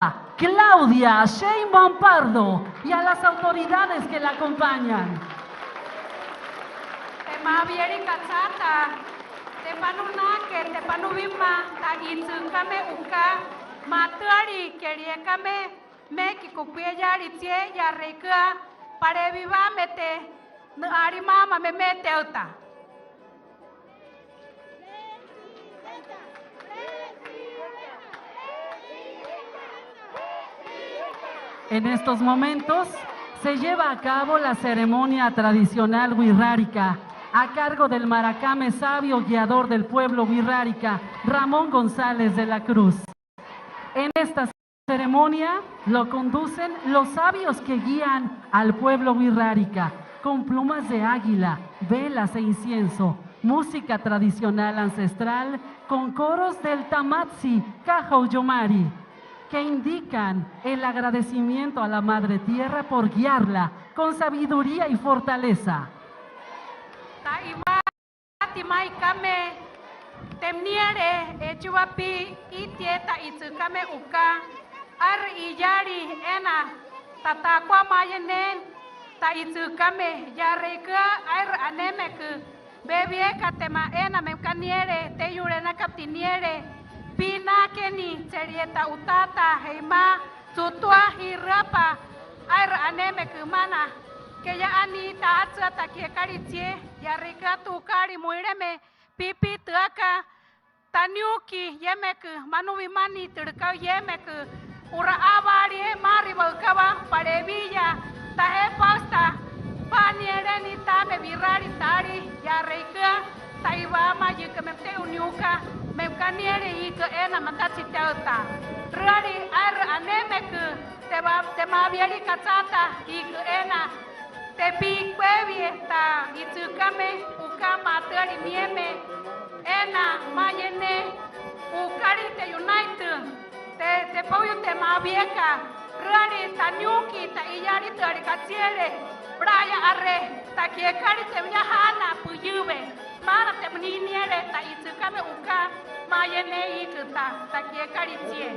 Claudia Sheinbaum Pardo y a las autoridades que la acompañan. Mavieri Katsata, Tepanunake, Tepanubima, Tagitzukame Uka, Matari, Keriekame, Mekikupeyari Tie, Yareka, Pareviva Mete, Arimama Memeteuta. En estos momentos se lleva a cabo la ceremonia tradicional wixárika a cargo del maracame sabio guiador del pueblo wixárika, Ramón González de la Cruz. En esta ceremonia lo conducen los sabios que guían al pueblo wixárika con plumas de águila, velas e incienso, música tradicional ancestral con coros del Tamatsi Cajauyomari, que indican el agradecimiento a la Madre Tierra por guiarla con sabiduría y fortaleza. Timai kame temniere echuapi itieta itzukame uka ar iyari ena tatakwa mayenen ta itzukame yareka ar anemek bebie katema ena mekaniere te yurena kaptiniere pina keni serieta utata heima tutua hirapa ar anemek mana que ya anita atsata que caritie ya rica tu cari muireme pipi tuaka taniuki yemek manubimani turka yemek ura avari mari balkaba parevilla tahe pasta paniere ni tame virari tari ya rica taiba majike memte uniuka memkaniere ik ena matati tauta rari ar anemek te mavieri katsata ik ena Tepi cuevie ta itzukame ukama teri mieme ena mayene ukari te unite te pauyo te mavieka rari tanyuki ta iyari teri katiere braya arre ta kiekari te nyahana puyube mara te mniniere ta itzukame uka mayene ikuta ta kiekari tie.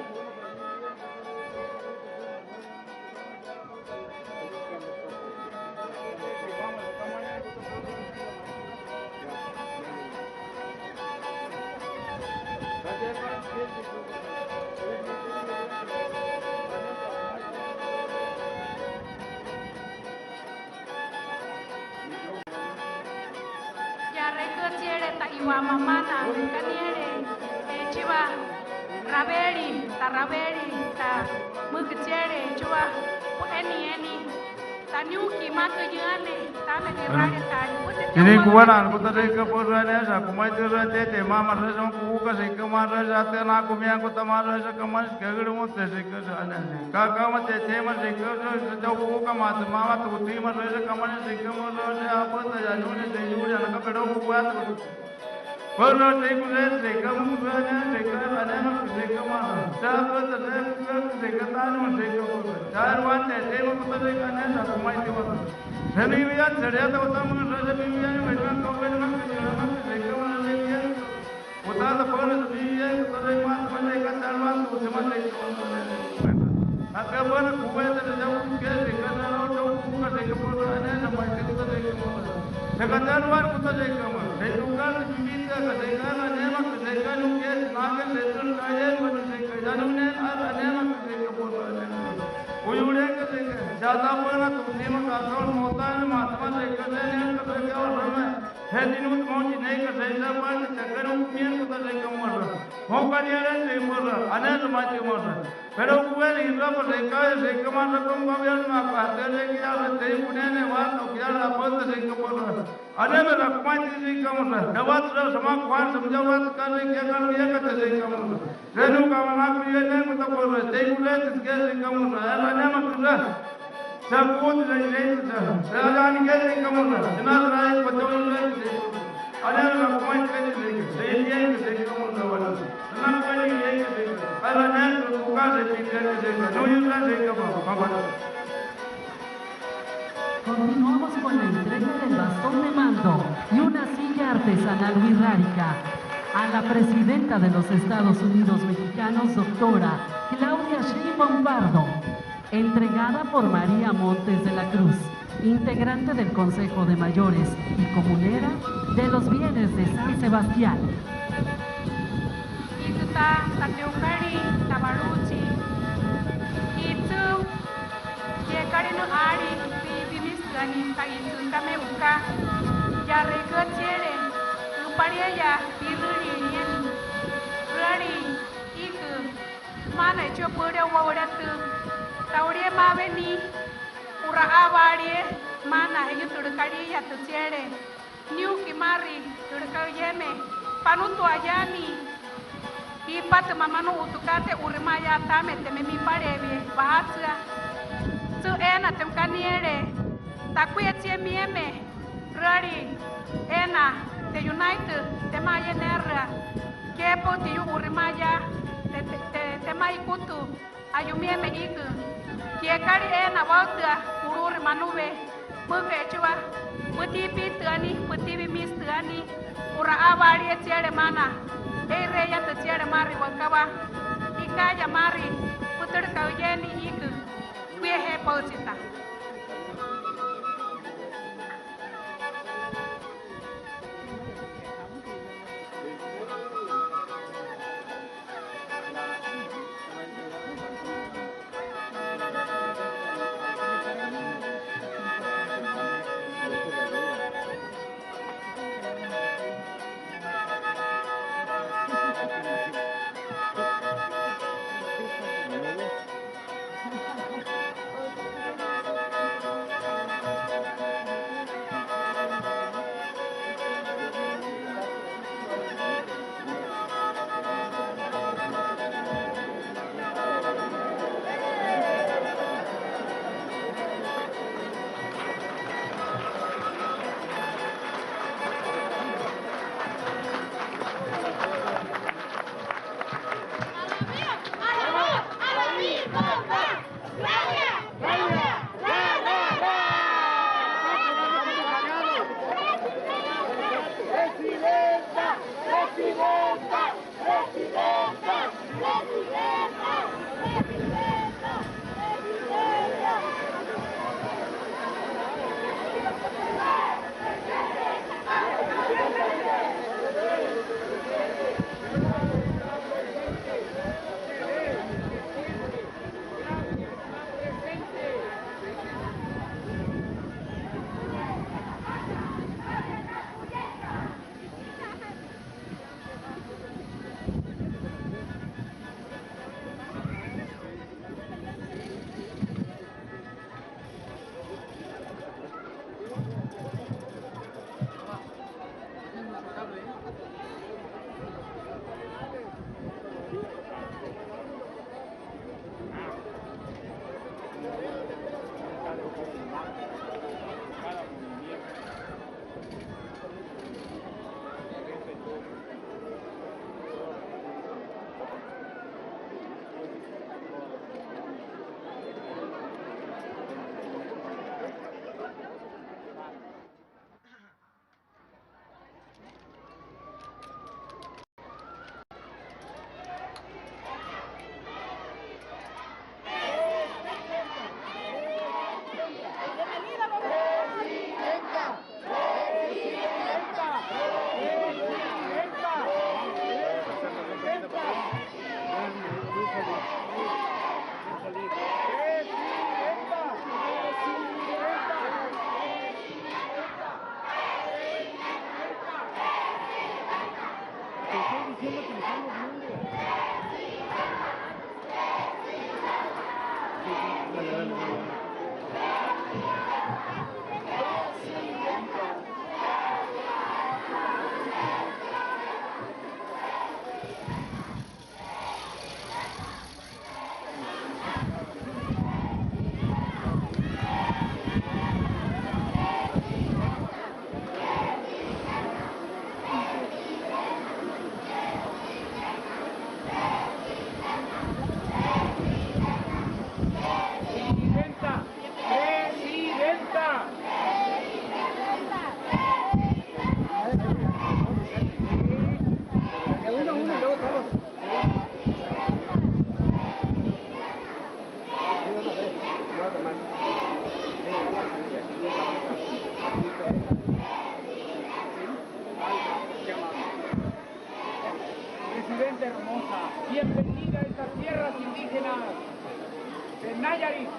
Iwama mana kaniere chiva raberi ta mukchere chiva eni tanyuki makayane tame gerare tani ini kuwana kutare kapurane sa kumai turate te mama rasam kuka se kamara jate na kumya ko tamara sa kamas kagru mo te se kasane ka kamate te ma se kaso jo kuka mat mama tu ti ma sa kamas se kamara se apata janune se juri ana ka pedo kuwa Bueno, tengo que kamu buana karena nak kamar. Sahabat saya katakan saya Darwan saya mau katakan saya kumai tiba. Saya biar saya tahu tamu saya biar macam kau biar saya kamar saya. Utara pun biar saya mat pandai katakan tu semua saya. Apa pun kubai saya jauh ke karena jauh bukan saya pun ada nama kita saya kamar. Sekarang kita saya kamar. Saya tukar bimbingan saya karena nema saya kan mungkin naga letrun kaya mana saya jangan ada nema saya kapur. Uyuran saya jasa pernah tu nema kasar motan matma saya kerana kerja orang hedinut mau naik saya zaman cakar mungkin kita saya kamar. Mau kalian saya mula, ada macam mana. Pero kuel hidra पर रेखा से कमान रकम का बियान में कहते हैं कि यार तेरी पुण्य ने वाद तो क्या लापत से कमर अरे मैं रकमा से कमर दवात रे समाज खान समझावत कर रही क्या कर ये कहते से कमर रेणु का मना प्रिय ने मतलब बोल रहे तेरी पुण्य से कमर अरे ने मतलब सब कुछ ले राजान के से कमर जनाब राय बचों ले अरे रकमा से ये कमर वाला ना कोई ये अरे ने Continuamos con la entrega del bastón de mando y una silla artesanal wixárika a la presidenta de los Estados Unidos mexicanos, doctora Claudia Sheinbaum Pardo, entregada por María Montes de la Cruz, integrante del Consejo de Mayores y comunera de los bienes de San Sebastián. Ikuta Tatiukari Tabaruchi Itu Yekari no Ari Bimisgani Kaitu Kame Uka Yare Gutiere Luparia Biruri Yen Rari Iku Mana Chopura Wawatu Taurie Maveni Ura Avarie Mana Yuturkari Yatuchere New Kimari Turkayeme Panutu Ayani Ipat mamanu utukate urimaya tame tememi parebe bahatsa tu ena temkaniere takuye mieme rari ena te united temaya nerra kepo ti urimaya temai kutu ayumieme iku kiekari ena wauta urur manube buke chua puti pitani puti bimistani ura avari etiere mana Ere ya te tiare mari wakaba ikaya mari putur kaujeni iku kuehe pausita. gente hermosa. Bienvenida a estas tierras indígenas de Nayarit.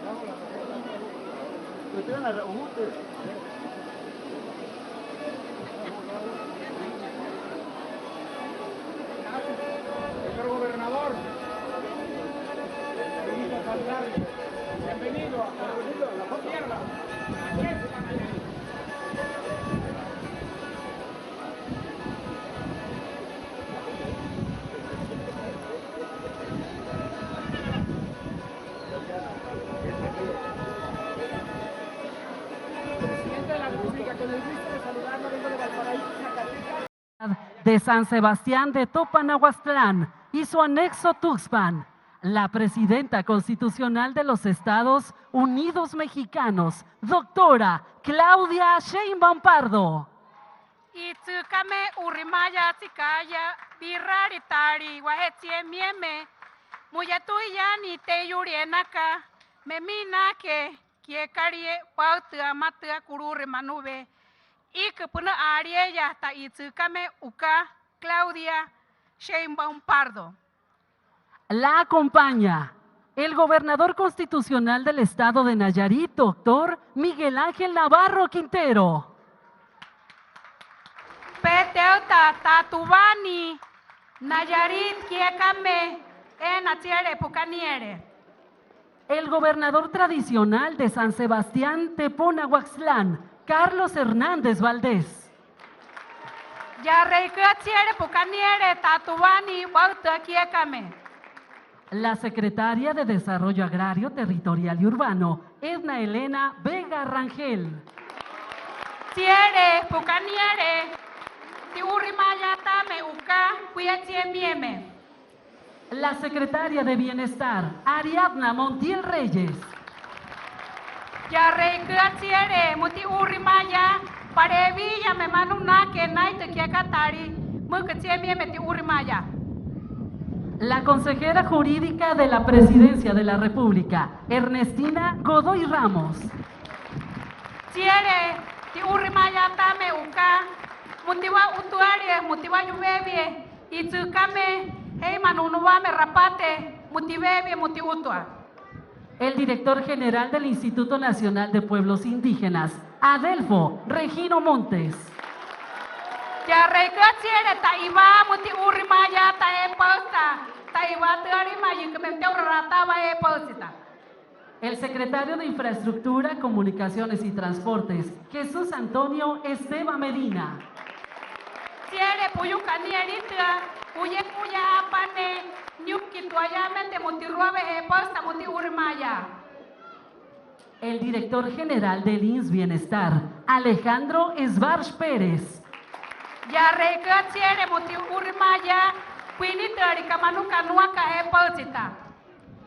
Señor gobernador, bienvenido a Saltar, bienvenido a la tierra. Aquí es Nayarit. Presidente de la República, con el gusto de saludarlo, vengo de Valparaíso, Zacatecas. De San Sebastián de Topanahuastlán y su anexo Tuxpan, la presidenta constitucional de los Estados Unidos Mexicanos, doctora Claudia Sheinbaum Pardo. Itzukame urimaya tikaya birari tari wahetie mieme muyatuya ni te yurienaka memina ke kiekarie pautua matua kurure manube ikupuna ariya ta itzukame uka Claudia Sheinbaum Pardo. La acompaña el gobernador constitucional del estado de Nayarit, doctor Miguel Ángel Navarro Quintero. Peteuta tatubani Nayarit kiekame enatiere pukaniere. El gobernador tradicional de San Sebastián Teponahuaxtlán, Carlos Hernández Valdés. Ya reikatiere pukaniere tatubani bauta kiekame. La secretaria de Desarrollo Agrario, Territorial y Urbano, Edna Elena Vega Rangel. Tiere pukaniere ti urimaya tame uka kuyatie mieme. La secretaria de Bienestar, Ariadna Montiel Reyes. Ya reikatiere muti urimaya parevilla me manuna que naite kiekatari mukatie mieme ti urimaya. La consejera jurídica de la Presidencia de la República, Ernestina Godoy Ramos. Tiere ti urimaya tame uka mutiwa utuarie mutiwa yubebie itzukame hey manunuame rapate mutibebie muti utua. El director general del Instituto Nacional de Pueblos Indígenas, Adelfo Regino Montes. Ya reikatiere ta iba muti urimaya ta pauta ta iba tuarima yikame rataba pausita. El secretario de Infraestructura, Comunicaciones y Transportes, Jesús Antonio Esteban Medina. Tiere puyu kanierita, puye puya apane, nyuki tuayamente muti ruabe pausta muti urimaya. El director general del INS Bienestar, Alejandro Esbarch Pérez. Ya reikatiere muti urimaya, kuinitari kamanuka nuaka pausita.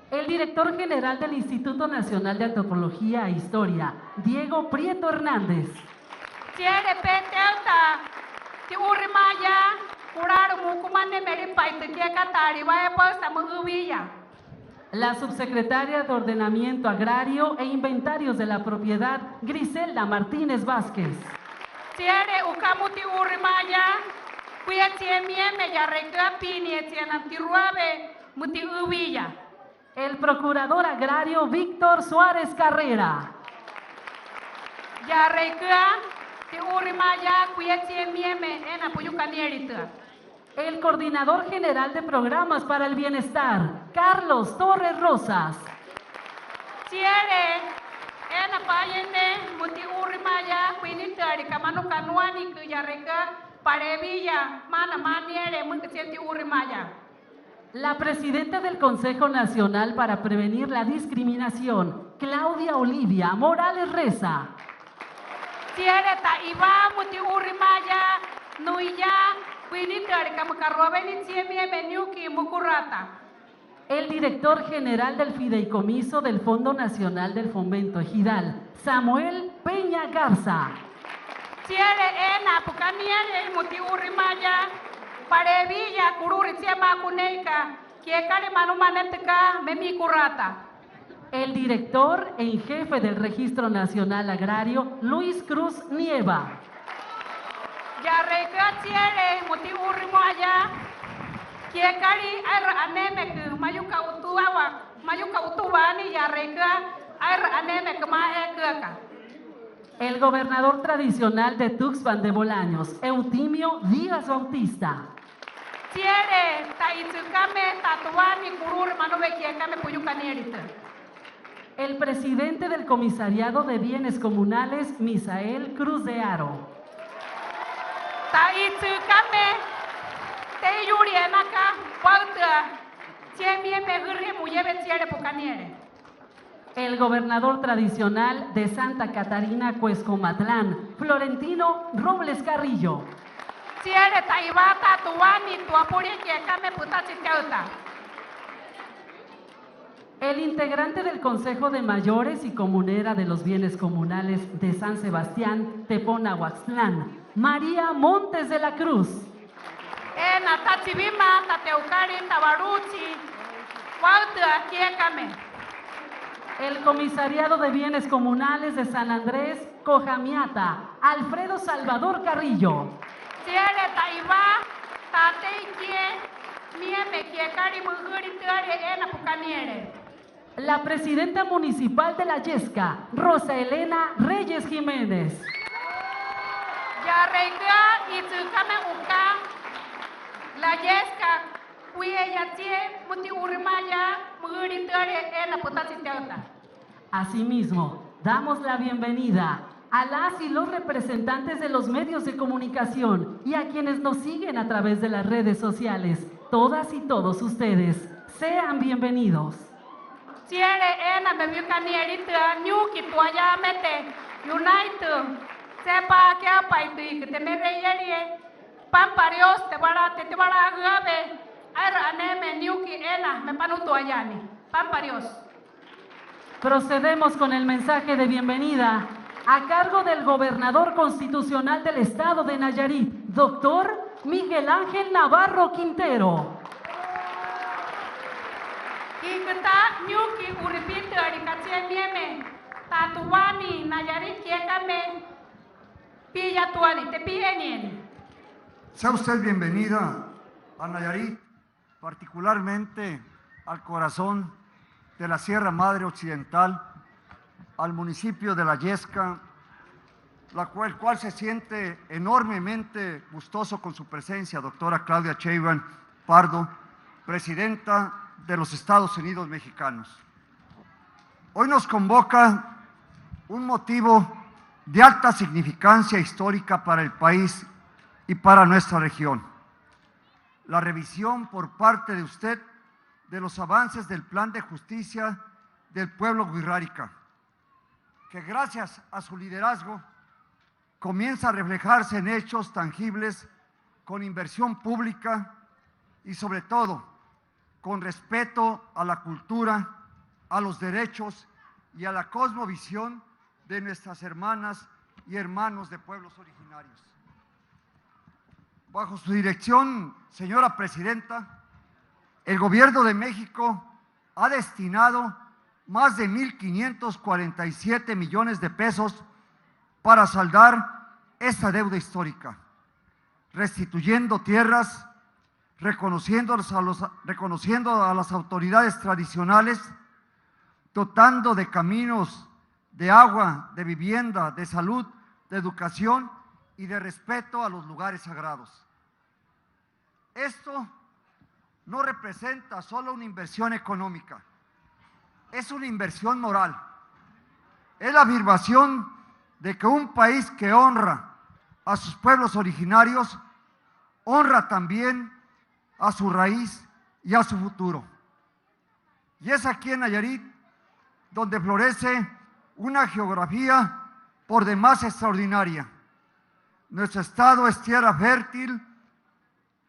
El director general del Instituto Nacional de Antropología e Historia, Diego Prieto Hernández. Tiere peteuta, ti urimaya, curaro mukumane meripaite kiekatari, vaya pausta mugubilla. La subsecretaria de Ordenamiento Agrario e Inventarios de la Propiedad, Griselda Martínez Vázquez. Tiere ukamuti urimaya, kuyatie mieme ya reikapini etianantiruabe muti ubilla. El procurador agrario Víctor Suárez Carrera. Ya reika ti urimaya kuyatie mieme ena puyukanierita. El coordinador general de programas para el bienestar, Carlos Torres Rosas. Tiere ena payende muti urimaya kuinitari kamanu kanuani ya reika parevilla mana maniere munketienti urimaya. La presidenta del Consejo Nacional para Prevenir la Discriminación, Claudia Olivia Morales Reza. Tiere ta iba muti urimaya nuya kuinitari kamakarrobeni tiemie menyuki mukurata. El director general del Fideicomiso del Fondo Nacional del Fomento Ejidal, Samuel Peña Garza. Tiere ena pukaniere muti urimaya parevilla kururi tiema kuneika kiekari manumanetka memi kurata. El director en jefe del Registro Nacional Agrario, Luis Cruz Nieva. Ya reika tiere muti urimaya Kiekari ar aneme ke mayuka utuawa mayuka utuwani ya reka ar aneme ke mae keka. El gobernador tradicional de Tuxpan de Bolaños, Eutimio Díaz Bautista. Tiere taitsukame tatuani kurur manove kiekame puyukanierita. El presidente del Comisariado de Bienes Comunales, Misael Cruz de Aro. Taitsukame te yuri enaka pauta tiemie megurri muyebe tiere pukaniere. El gobernador tradicional de Santa Catarina, Cuescomatlán, Florentino Robles Carrillo. Tiere taibata tuani tuapuri kiekame putachiteuta. El integrante del Consejo de Mayores y Comunera de los Bienes Comunales de San Sebastián, Teponahuaxtlán, María Montes de la Cruz. Natachibima tateukari tabaruchi pauta kiekame. El Comisariado de Bienes Comunales de San Andrés, Cojamiata, Alfredo Salvador Carrillo. Tiere taiba tateikie mieme kiekari muguri tiare ena pukaniere. La presidenta municipal de La Yesca, Rosa Elena Reyes Jiménez. Ya reika itzukame uka la yesca kuye yatie muti urimaya muguri tiare ena putachiteuta. Asimismo, damos la bienvenida a las y los representantes de los medios de comunicación y a quienes nos siguen a través de las redes sociales. Todas y todos ustedes, sean bienvenidos. Tiere ena mebiukanierita nyuki tuaya mete united sepa que apaiti que te me veyerie pamparios te vara gabe ar aneme nyuki ena me panu tuayani pamparios. Procedemos con el mensaje de bienvenida a cargo del gobernador constitucional del estado de Nayarit, doctor Miguel Ángel Navarro Quintero. Kikata nyuki uripita arikatie mieme tatuani Nayarit kiekame pilla tuani te pienien. Sea usted bienvenida a Nayarit, particularmente al corazón de la Sierra Madre Occidental, al municipio de La Yesca, el cual se siente enormemente gustoso con su presencia, doctora Claudia Sheinbaum Pardo, presidenta de los Estados Unidos mexicanos. Hoy nos convoca un motivo de alta significancia histórica para el país y para nuestra región. La revisión por parte de usted de los avances del Plan de Justicia del Pueblo Wixárika, que gracias a su liderazgo comienza a reflejarse en hechos tangibles con inversión pública y sobre todo con respeto a la cultura, a los derechos y a la cosmovisión de nuestras hermanas y hermanos de pueblos originarios. Bajo su dirección, señora presidenta, el Gobierno de México ha destinado más de 1.547 millones de pesos para saldar esta deuda histórica, restituyendo tierras, reconociendo a las autoridades tradicionales, dotando de caminos, de agua, de vivienda, de salud, de educación y de respeto a los lugares sagrados. Esto no representa solo una inversión económica, es una inversión moral. Es la afirmación de que un país que honra a sus pueblos originarios, honra también a su raíz y a su futuro. Y es aquí en Nayarit donde florece una geografía por demás extraordinaria. Nuestro estado es tierra fértil,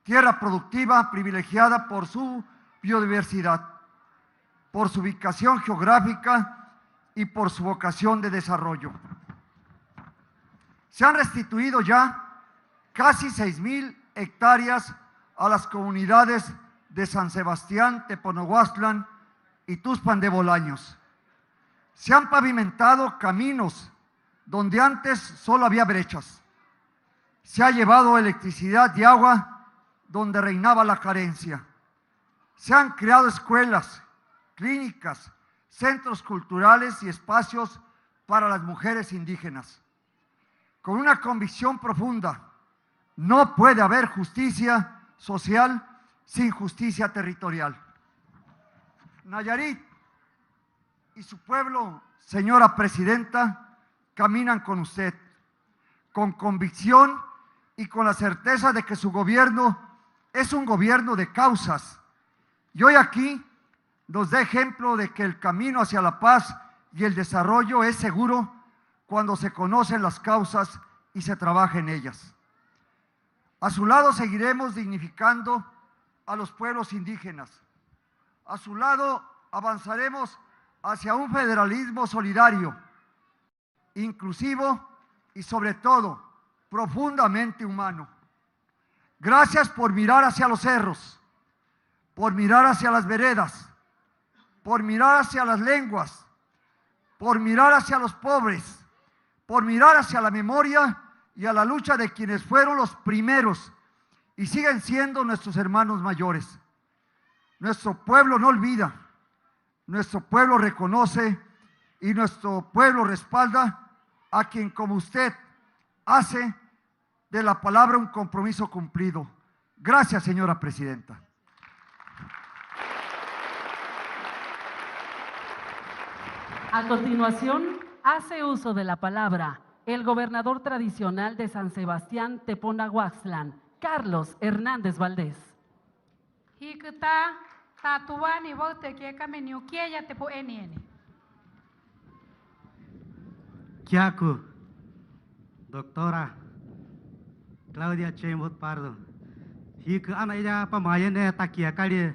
tierra productiva, privilegiada por su biodiversidad, por su ubicación geográfica y por su vocación de desarrollo. Se han restituido ya casi 6,000 hectáreas a las comunidades de San Sebastián, Teponahuaxtlán y Tuxpan de Bolaños. Se han pavimentado caminos donde antes solo había brechas. Se ha llevado electricidad y agua donde reinaba la carencia. Se han creado escuelas, clínicas, centros culturales y espacios para las mujeres indígenas. Con una convicción profunda, no puede haber justicia social sin justicia territorial. Nayarit y su pueblo, señora presidenta, caminan con usted, con convicción y con la certeza de que su gobierno es un gobierno de causas. Y hoy aquí nos da ejemplo de que el camino hacia la paz y el desarrollo es seguro cuando se conocen las causas y se trabaja en ellas. A su lado seguiremos dignificando a los pueblos indígenas. A su lado avanzaremos hacia un federalismo solidario, inclusivo y sobre todo profundamente humano. Gracias por mirar hacia los cerros, por mirar hacia las veredas, por mirar hacia las lenguas, por mirar hacia los pobres, por mirar hacia la memoria y a la lucha de quienes fueron los primeros y siguen siendo nuestros hermanos mayores. Nuestro pueblo no olvida, nuestro pueblo reconoce y nuestro pueblo respalda a quien como usted hace de la palabra un compromiso cumplido. Gracias, señora presidenta. A continuación, hace uso de la palabra el gobernador tradicional de San Sebastián Teponahuaxtlán, Carlos Hernández Valdés. Hikuta tatuani vote que kame ni ukiya te po enieni. Kiaku, doctora Claudia Chembot Pardo. Hiku ana ella pamayene takia kali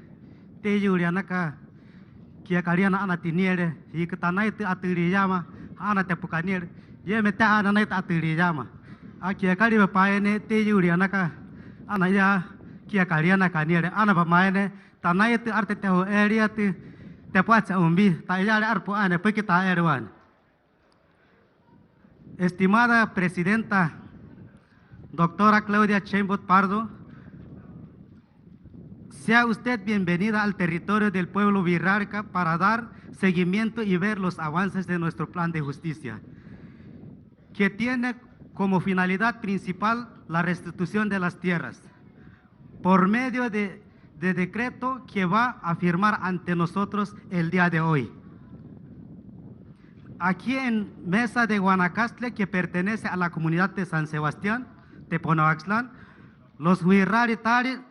te yurianaka kia kaliana ana tiniere hiku tanai te atiri yama ana te pukaniere ye meta ana nai te atiri yama akia kali pamayene te yurianaka ana ya kia kaliana kaniere ana pamayene tanai te arte te ho area te puacha umbi ta ya arpo ana pekita erwan. Estimada presidenta, doctora Claudia Sheinbaum Pardo, sea usted bienvenida al territorio del pueblo Wixárika para dar seguimiento y ver los avances de nuestro plan de justicia, que tiene como finalidad principal la restitución de las tierras, por medio de decreto que va a firmar ante nosotros el día de hoy. Aquí en Mesa de Guanacaste, que pertenece a la comunidad de San Sebastián, Teponahuaxtlán, los Wixárika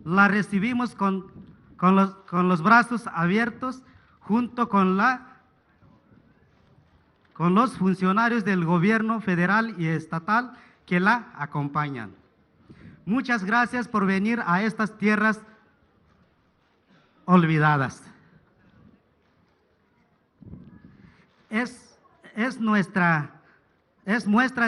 la recibimos con los brazos abiertos junto con los funcionarios del gobierno federal y estatal que la acompañan. Muchas gracias por venir a estas tierras olvidadas. Es muestra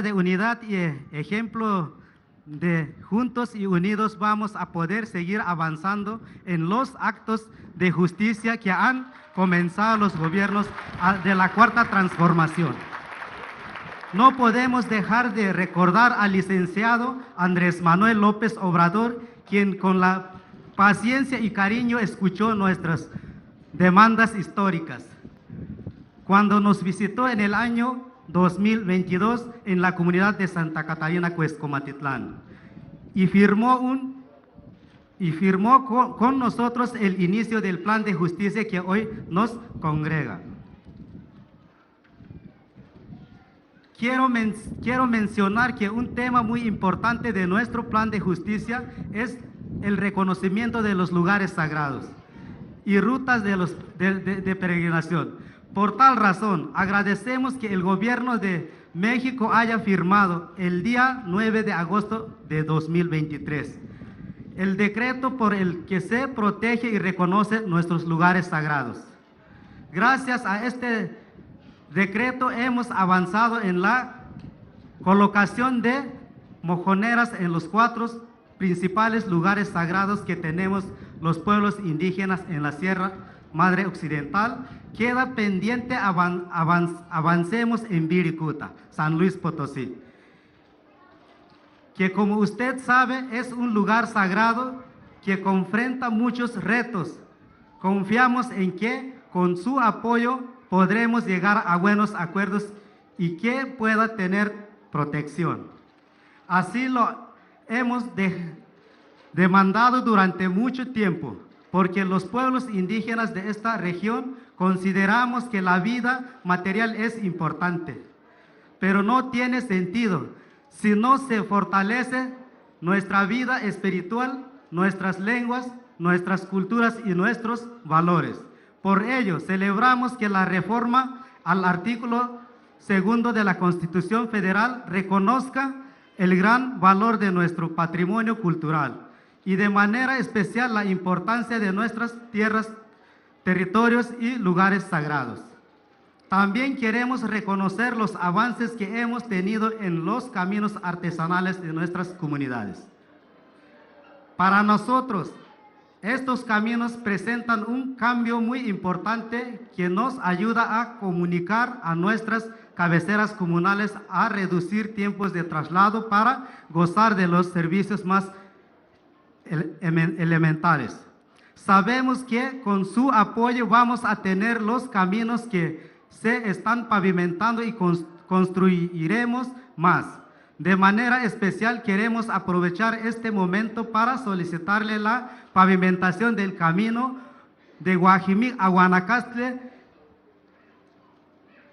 de unidad y ejemplo de juntos y unidos vamos a poder seguir avanzando en los actos de justicia que han comenzado los gobiernos de la Cuarta Transformación. No podemos dejar de recordar al licenciado Andrés Manuel López Obrador, quien con la paciencia y cariño escuchó nuestras demandas históricas cuando nos visitó en el año 2022 en la comunidad de Santa Catarina, Cuescomatitlán, y firmó con nosotros el inicio del plan de justicia que hoy nos congrega. Quiero mencionar que un tema muy importante de nuestro plan de justicia es el reconocimiento de los lugares sagrados y rutas de peregrinación. Por tal razón, agradecemos que el gobierno de México haya firmado el día 9 de agosto de 2023 el decreto por el que se protege y reconoce nuestros lugares sagrados. Gracias a este decreto hemos avanzado en la colocación de mojoneras en los 4 principales lugares sagrados que tenemos los pueblos indígenas en la Sierra Madre Occidental. Queda pendiente avancemos en Viricuta, San Luis Potosí, que como usted sabe es un lugar sagrado que confronta muchos retos. Confiamos en que con su apoyo podremos llegar a buenos acuerdos y que pueda tener protección. Así lo hemos demandado durante mucho tiempo, porque los pueblos indígenas de esta región consideramos que la vida material es importante, pero no tiene sentido si no se fortalece nuestra vida espiritual, nuestras lenguas, nuestras culturas y nuestros valores. Por ello, celebramos que la reforma al artículo 2 de la Constitución Federal reconozca el gran valor de nuestro patrimonio cultural y de manera especial la importancia de nuestras tierras, territorios y lugares sagrados. También queremos reconocer los avances que hemos tenido en los caminos artesanales de nuestras comunidades. Para nosotros, estos caminos presentan un cambio muy importante que nos ayuda a comunicar a nuestras cabeceras comunales, a reducir tiempos de traslado para gozar de los servicios más elementales. Sabemos que con su apoyo vamos a tener los caminos que se están pavimentando y construiremos más. De manera especial queremos aprovechar este momento para solicitarle la pavimentación del camino de Guajimí a Guanacaste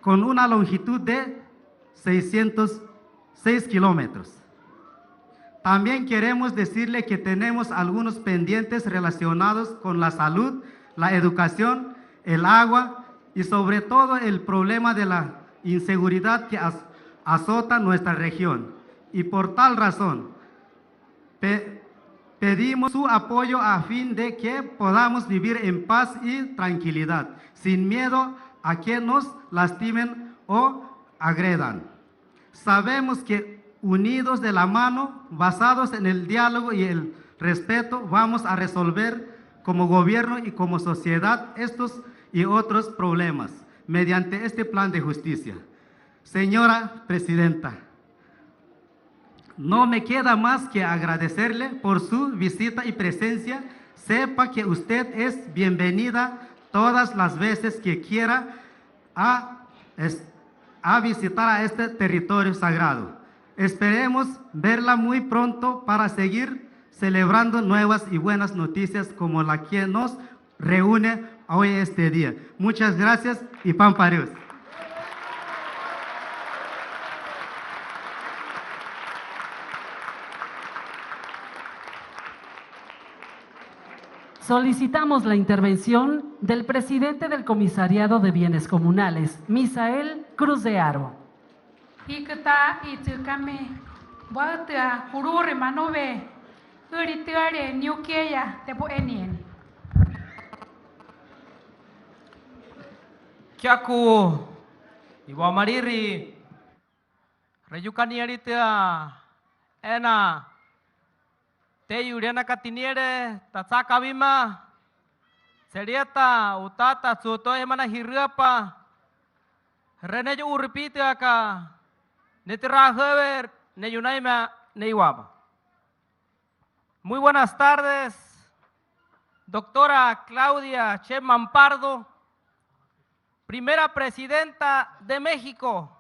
con una longitud de 606 kilómetros. También queremos decirle que tenemos algunos pendientes relacionados con la salud, la educación, el agua y sobre todo el problema de la inseguridad que azota nuestra región. Y por tal razón, pedimos su apoyo a fin de que podamos vivir en paz y tranquilidad, sin miedo a que nos lastimen o agredan. Sabemos que unidos de la mano, basados en el diálogo y el respeto, vamos a resolver como gobierno y como sociedad estos y otros problemas mediante este plan de justicia. Señora Presidenta, no me queda más que agradecerle por su visita y presencia. Sepa que usted es bienvenida todas las veces que quiera a visitar a este territorio sagrado. Esperemos verla muy pronto para seguir celebrando nuevas y buenas noticias como la que nos reúne hoy este día. Muchas gracias y Pamparius. Solicitamos la intervención del presidente del Comisariado de Bienes Comunales, Misael Cruz de Aro. Hikata itukame bauta kurure manove uritiare nyukeya tepo enien. Kiaku Iwa Mariri Rayukani aritia ena te yuriana katiniere tatsaka bima serieta utata tsuto emana hirapa renejo urpite aka netirahever neyunaima neiwaba. Muy buenas tardes, doctora Claudia Sheinbaum Pardo, primera presidenta de México.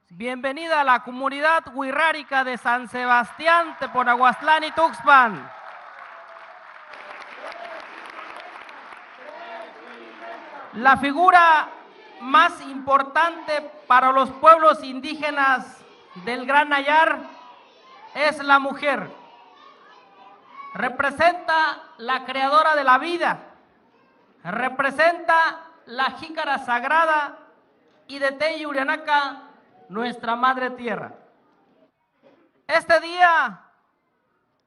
Bienvenida a la comunidad wixárika de San Sebastián, Teponahuatlán y Tuxpan. La figura más importante para los pueblos indígenas del Gran Nayar es la mujer. Representa la creadora de la vida, representa la jícara sagrada y de Teyurianaca, nuestra madre tierra. Este día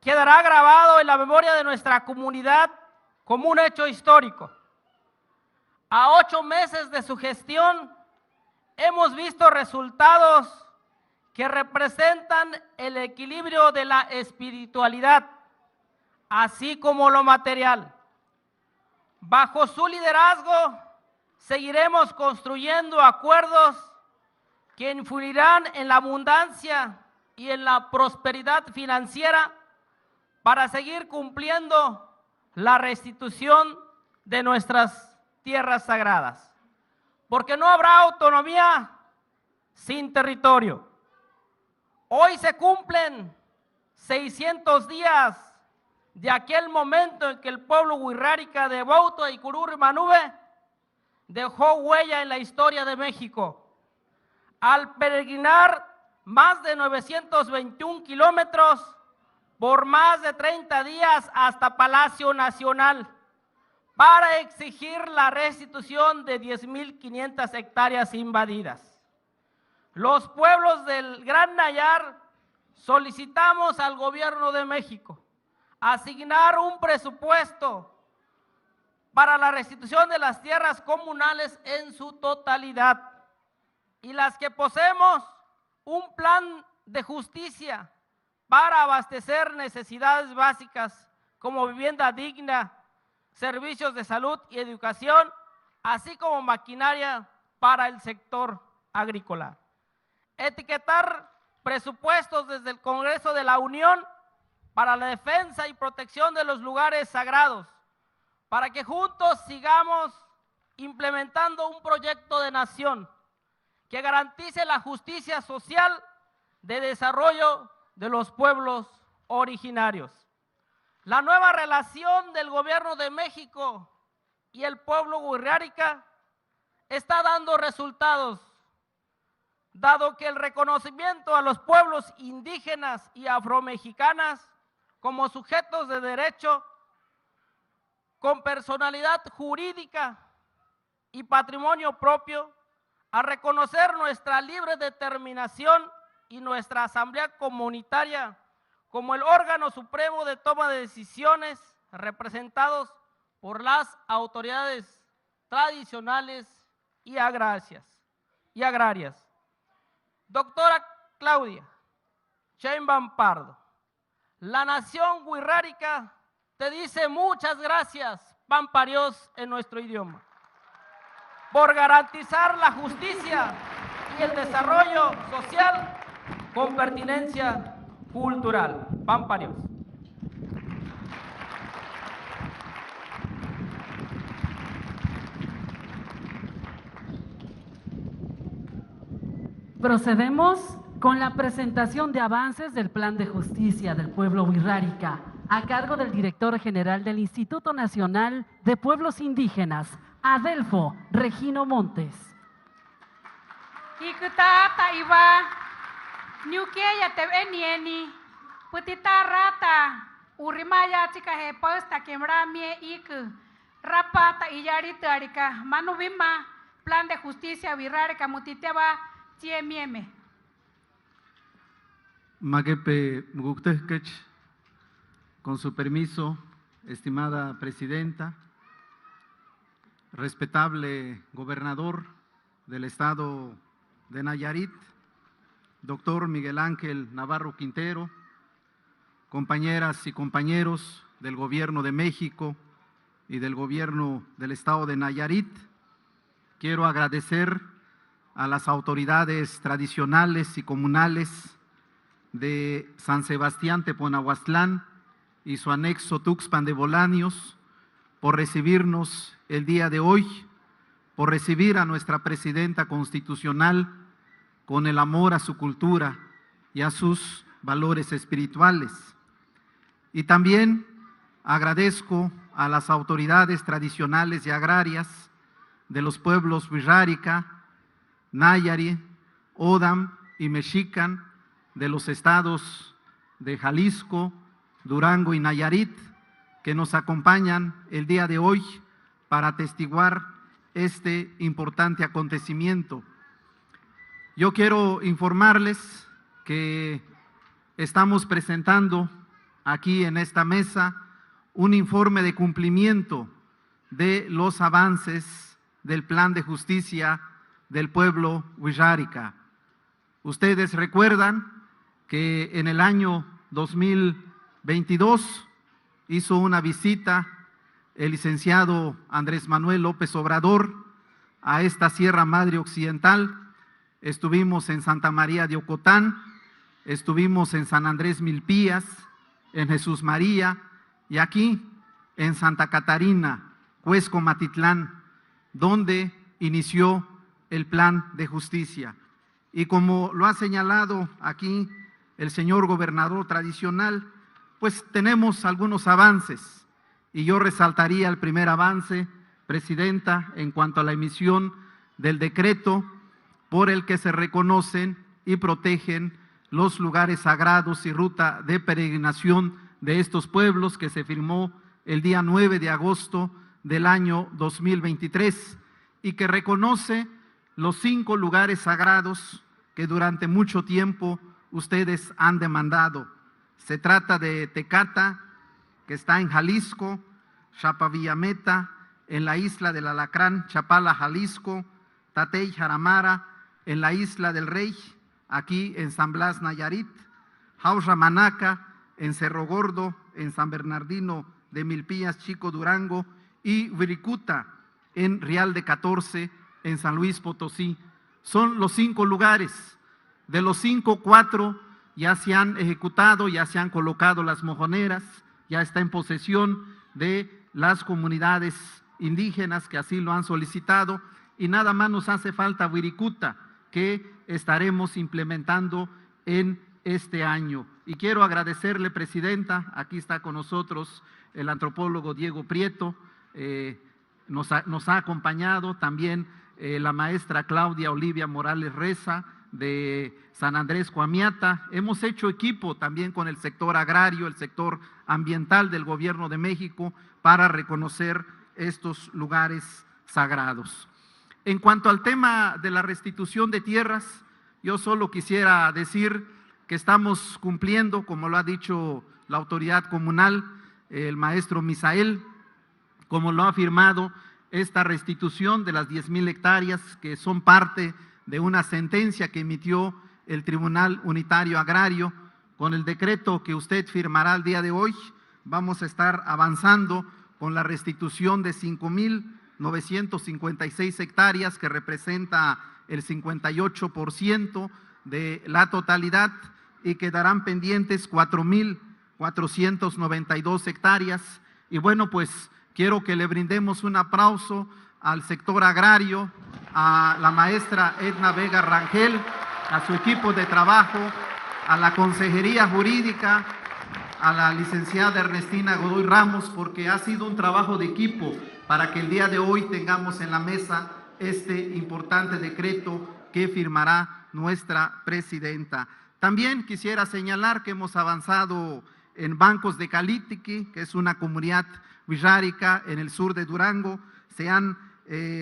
quedará grabado en la memoria de nuestra comunidad como un hecho histórico. A 8 meses de su gestión, hemos visto resultados que representan el equilibrio de la espiritualidad, así como lo material. Bajo su liderazgo, seguiremos construyendo acuerdos que influirán en la abundancia y en la prosperidad financiera para seguir cumpliendo la restitución de nuestras tierras sagradas, porque no habrá autonomía sin territorio. Hoy se cumplen 600 días de aquel momento en que el pueblo wixárika de Bauta y Cururi Manube dejó huella en la historia de México, al peregrinar más de 921 kilómetros por más de 30 días hasta Palacio Nacional para exigir la restitución de 10.500 hectáreas invadidas. Los pueblos del Gran Nayar solicitamos al gobierno de México asignar un presupuesto para la restitución de las tierras comunales en su totalidad, y las que poseemos un plan de justicia para abastecer necesidades básicas como vivienda digna, servicios de salud y educación, así como maquinaria para el sector agrícola. Etiquetar presupuestos desde el Congreso de la Unión para la defensa y protección de los lugares sagrados, para que juntos sigamos implementando un proyecto de nación que garantice la justicia social de desarrollo de los pueblos originarios. La nueva relación del gobierno de México y el pueblo wixárika está dando resultados, dado que el reconocimiento a los pueblos indígenas y afromexicanas como sujetos de derecho con personalidad jurídica y patrimonio propio, a reconocer nuestra libre determinación y nuestra asamblea comunitaria como el órgano supremo de toma de decisiones representados por las autoridades tradicionales y agrarias. Doctora Claudia Sheinbaum Pardo, la nación wixárika te dice muchas gracias, Pampariós en nuestro idioma, por garantizar la justicia y el desarrollo social con pertinencia cultural. Pampariós. Procedemos con la presentación de avances del Plan de Justicia del Pueblo wixárika, a cargo del director general del Instituto Nacional de Pueblos Indígenas, Adelfo Regino Montes. Ikutata iba nyukeya tebenieni putita rata urimaya chika he posta kemramie iku rapata iyari tarika manubima Plan de Justicia wixárika mutiteba tiemieme. Magepe Muguktekech, con su permiso, estimada presidenta, respetable gobernador del estado de Nayarit, doctor Miguel Ángel Navarro Quintero, compañeras y compañeros del gobierno de México y del gobierno del estado de Nayarit, quiero agradecer a las autoridades tradicionales y comunales de San Sebastián Teponahuastlán y su anexo Tuxpan de Bolaños por recibirnos el día de hoy, por recibir a nuestra presidenta constitucional con el amor a su cultura y a sus valores espirituales. Y también agradezco a las autoridades tradicionales y agrarias de los pueblos wixárika, Nayari, Odam y Mexican de los estados de Jalisco, Durango y Nayarit, que nos acompañan el día de hoy para atestiguar este importante acontecimiento. Yo quiero informarles que estamos presentando aquí en esta mesa un informe de cumplimiento de los avances del Plan de Justicia del pueblo wixárika. Ustedes recuerdan que en el año 2022 hizo una visita el licenciado Andrés Manuel López Obrador a esta Sierra Madre Occidental. Estuvimos en Santa María de Ocotán, estuvimos en San Andrés Milpías en Jesús María y aquí en Santa Catarina, Cuesco, Matitlán, donde inició el plan de justicia. Y como lo ha señalado aquí el señor gobernador tradicional, pues tenemos algunos avances y yo resaltaría el primer avance, Presidenta, en cuanto a la emisión del decreto por el que se reconocen y protegen los lugares sagrados y ruta de peregrinación de estos pueblos, que se firmó el día 9 de agosto del año 2023 y que reconoce los 5 lugares sagrados que durante mucho tiempo ustedes han demandado. Se trata de Tecata, que está en Jalisco, Chapavillameta, en la isla del Alacrán, Chapala, Jalisco, Tatey, Jaramara, en la isla del Rey, aquí en San Blas, Nayarit, Jauramanaca, en Cerro Gordo, en San Bernardino de Milpillas, Chico, Durango, y Viricuta, en Real de 14, en San Luis Potosí. Son los 5 lugares. De los 5, 4 ya se han ejecutado, ya se han colocado las mojoneras, ya está en posesión de las comunidades indígenas que así lo han solicitado, y nada más nos hace falta Viricuta, que estaremos implementando en este año. Y quiero agradecerle, Presidenta, aquí está con nosotros el antropólogo Diego Prieto, nos ha acompañado también la maestra Claudia Olivia Morales Reza de San Andrés Coamiata. Hemos hecho equipo también con el sector agrario, el sector ambiental del Gobierno de México para reconocer estos lugares sagrados. En cuanto al tema de la restitución de tierras, yo solo quisiera decir que estamos cumpliendo, como lo ha dicho la autoridad comunal, el maestro Misael, como lo ha afirmado, esta restitución de las 10,000 hectáreas que son parte de una sentencia que emitió el Tribunal Unitario Agrario. Con el decreto que usted firmará el día de hoy, vamos a estar avanzando con la restitución de 5,956 hectáreas, que representa el 58% de la totalidad, y quedarán pendientes 4,492 hectáreas. Y bueno, pues quiero que le brindemos un aplauso al sector agrario, a la maestra Edna Vega Rangel, a su equipo de trabajo, a la Consejería Jurídica, a la licenciada Ernestina Godoy Ramos, porque ha sido un trabajo de equipo para que el día de hoy tengamos en la mesa este importante decreto que firmará nuestra presidenta. También quisiera señalar que hemos avanzado en Bancos de Calitiki, que es una comunidad wixárika en el sur de Durango. Se han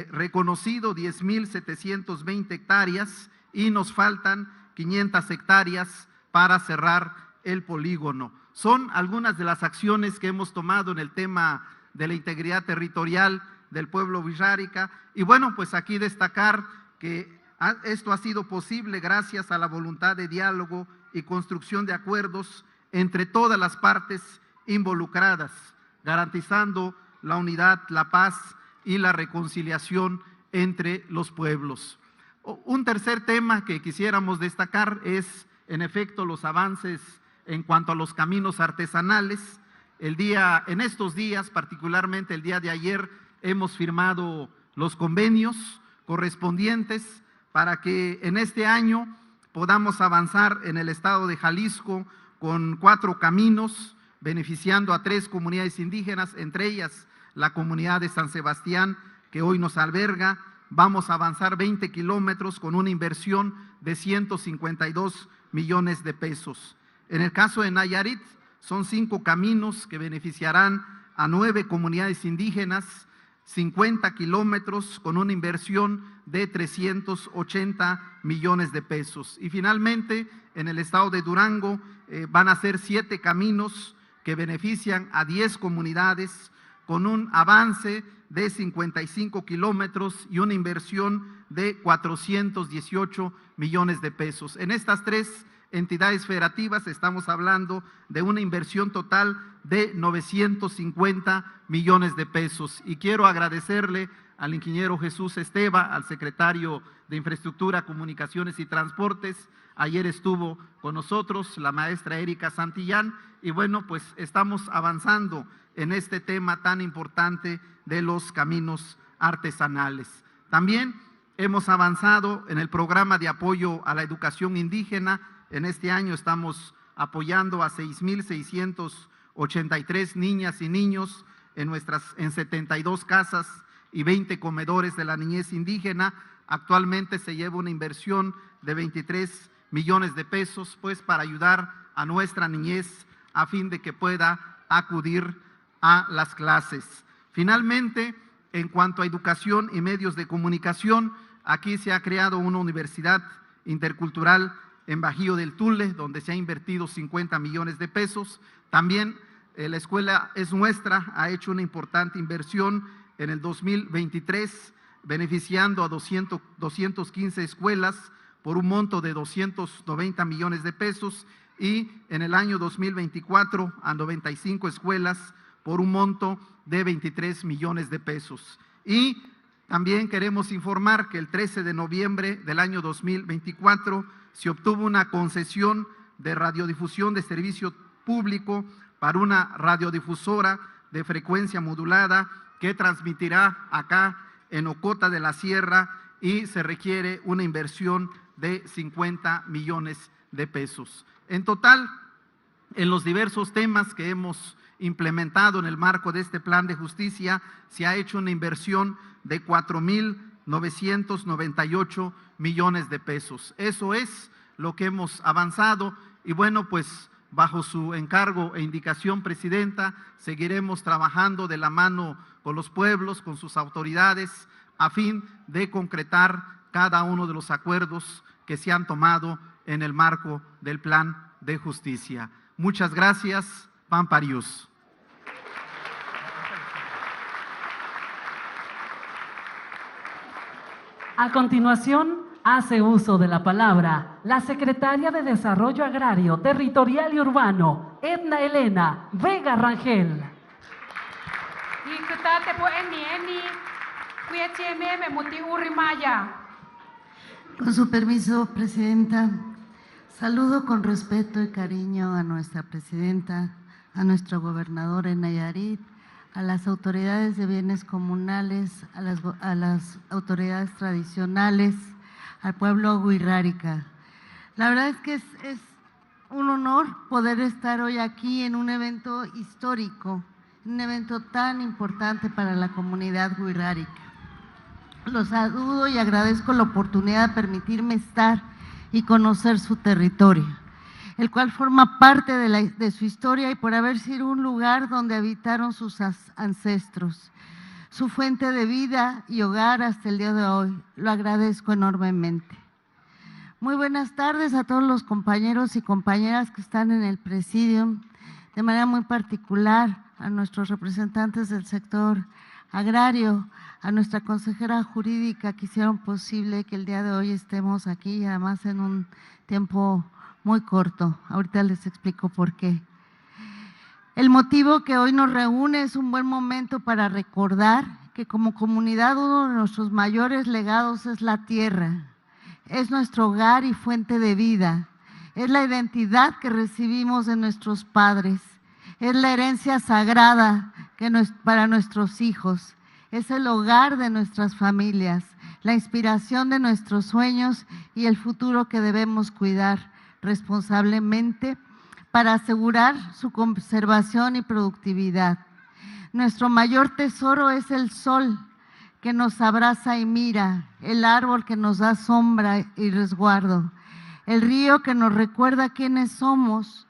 reconocido 10,720 hectáreas y nos faltan 500 hectáreas para cerrar el polígono. Son algunas de las acciones que hemos tomado en el tema de la integridad territorial del pueblo wixárika. Y bueno, pues aquí destacar que esto ha sido posible gracias a la voluntad de diálogo y construcción de acuerdos entre todas las partes involucradas, garantizando la unidad, la paz y la reconciliación entre los pueblos. Un tercer tema que quisiéramos destacar es, en efecto, los avances en cuanto a los caminos artesanales. En estos días, particularmente el día de ayer, hemos firmado los convenios correspondientes para que en este año podamos avanzar en el estado de Jalisco con 4 caminos, beneficiando a 3 comunidades indígenas, entre ellas la comunidad de San Sebastián, que hoy nos alberga. Vamos a avanzar 20 kilómetros con una inversión de 152 millones de pesos. En el caso de Nayarit, son 5 caminos que beneficiarán a 9 comunidades indígenas, 50 kilómetros con una inversión de 380 millones de pesos. Y finalmente, en el estado de Durango, van a ser 7 caminos que benefician a 10 comunidades con un avance de 55 kilómetros y una inversión de 418 millones de pesos. En estas 3 entidades federativas estamos hablando de una inversión total de 950 millones de pesos. Y quiero agradecerle al ingeniero Jesús Esteva, al secretario de Infraestructura, Comunicaciones y Transportes, Ayer estuvo con nosotros la maestra Erika Santillán y bueno, pues estamos avanzando en este tema tan importante de los caminos artesanales. También hemos avanzado en el programa de apoyo a la educación indígena. En este año estamos apoyando a 6,683 niñas y niños en 72 casas y 20 comedores de la niñez indígena. Actualmente se lleva una inversión de 23 millones de pesos, pues, para ayudar a nuestra niñez a fin de que pueda acudir a las clases. Finalmente, en cuanto a educación y medios de comunicación, aquí se ha creado una universidad intercultural en Bajío del Tule, donde se ha invertido 50 millones de pesos. También la Escuela es Nuestra ha hecho una importante inversión en el 2023, beneficiando a 215 escuelas por un monto de 290 millones de pesos y en el año 2024 a 95 escuelas por un monto de 23 millones de pesos. Y también queremos informar que el 13 de noviembre del año 2024 se obtuvo una concesión de radiodifusión de servicio público para una radiodifusora de frecuencia modulada que transmitirá acá en Ocota de la Sierra y se requiere una inversión de 50 millones de pesos. En total, en los diversos temas que hemos implementado en el marco de este plan de justicia, se ha hecho una inversión de 4,998 millones de pesos. Eso es lo que hemos avanzado y bueno, pues bajo su encargo e indicación, Presidenta, seguiremos trabajando de la mano con los pueblos, con sus autoridades, a fin de concretar cada uno de los acuerdos que se han tomado en el marco del plan de justicia. Muchas gracias, Pamparius. A continuación, hace uso de la palabra la secretaria de Desarrollo Agrario, Territorial y Urbano, Edna Elena Vega Rangel. Con su permiso, Presidenta, saludo con respeto y cariño a nuestra Presidenta, a nuestro gobernador en Nayarit, a las autoridades de bienes comunales, a las autoridades tradicionales, al pueblo wixárika. La verdad es que es un honor poder estar hoy aquí en un evento histórico, un evento tan importante para la comunidad wixárika. Los saludo y agradezco la oportunidad de permitirme estar y conocer su territorio, el cual forma parte de su historia y por haber sido un lugar donde habitaron sus ancestros, su fuente de vida y hogar hasta el día de hoy. Lo agradezco enormemente. Muy buenas tardes a todos los compañeros y compañeras que están en el presidio, de manera muy particular a nuestros representantes del sector agrario, a nuestra consejera jurídica que hicieron posible que el día de hoy estemos aquí y además en un tiempo muy corto. Ahorita les explico por qué. El motivo que hoy nos reúne es un buen momento para recordar que como comunidad uno de nuestros mayores legados es la tierra, es nuestro hogar y fuente de vida, es la identidad que recibimos de nuestros padres, es la herencia sagrada para nuestros hijos, es el hogar de nuestras familias, la inspiración de nuestros sueños y el futuro que debemos cuidar responsablemente para asegurar su conservación y productividad. Nuestro mayor tesoro es el sol que nos abraza y mira, el árbol que nos da sombra y resguardo, el río que nos recuerda quiénes somos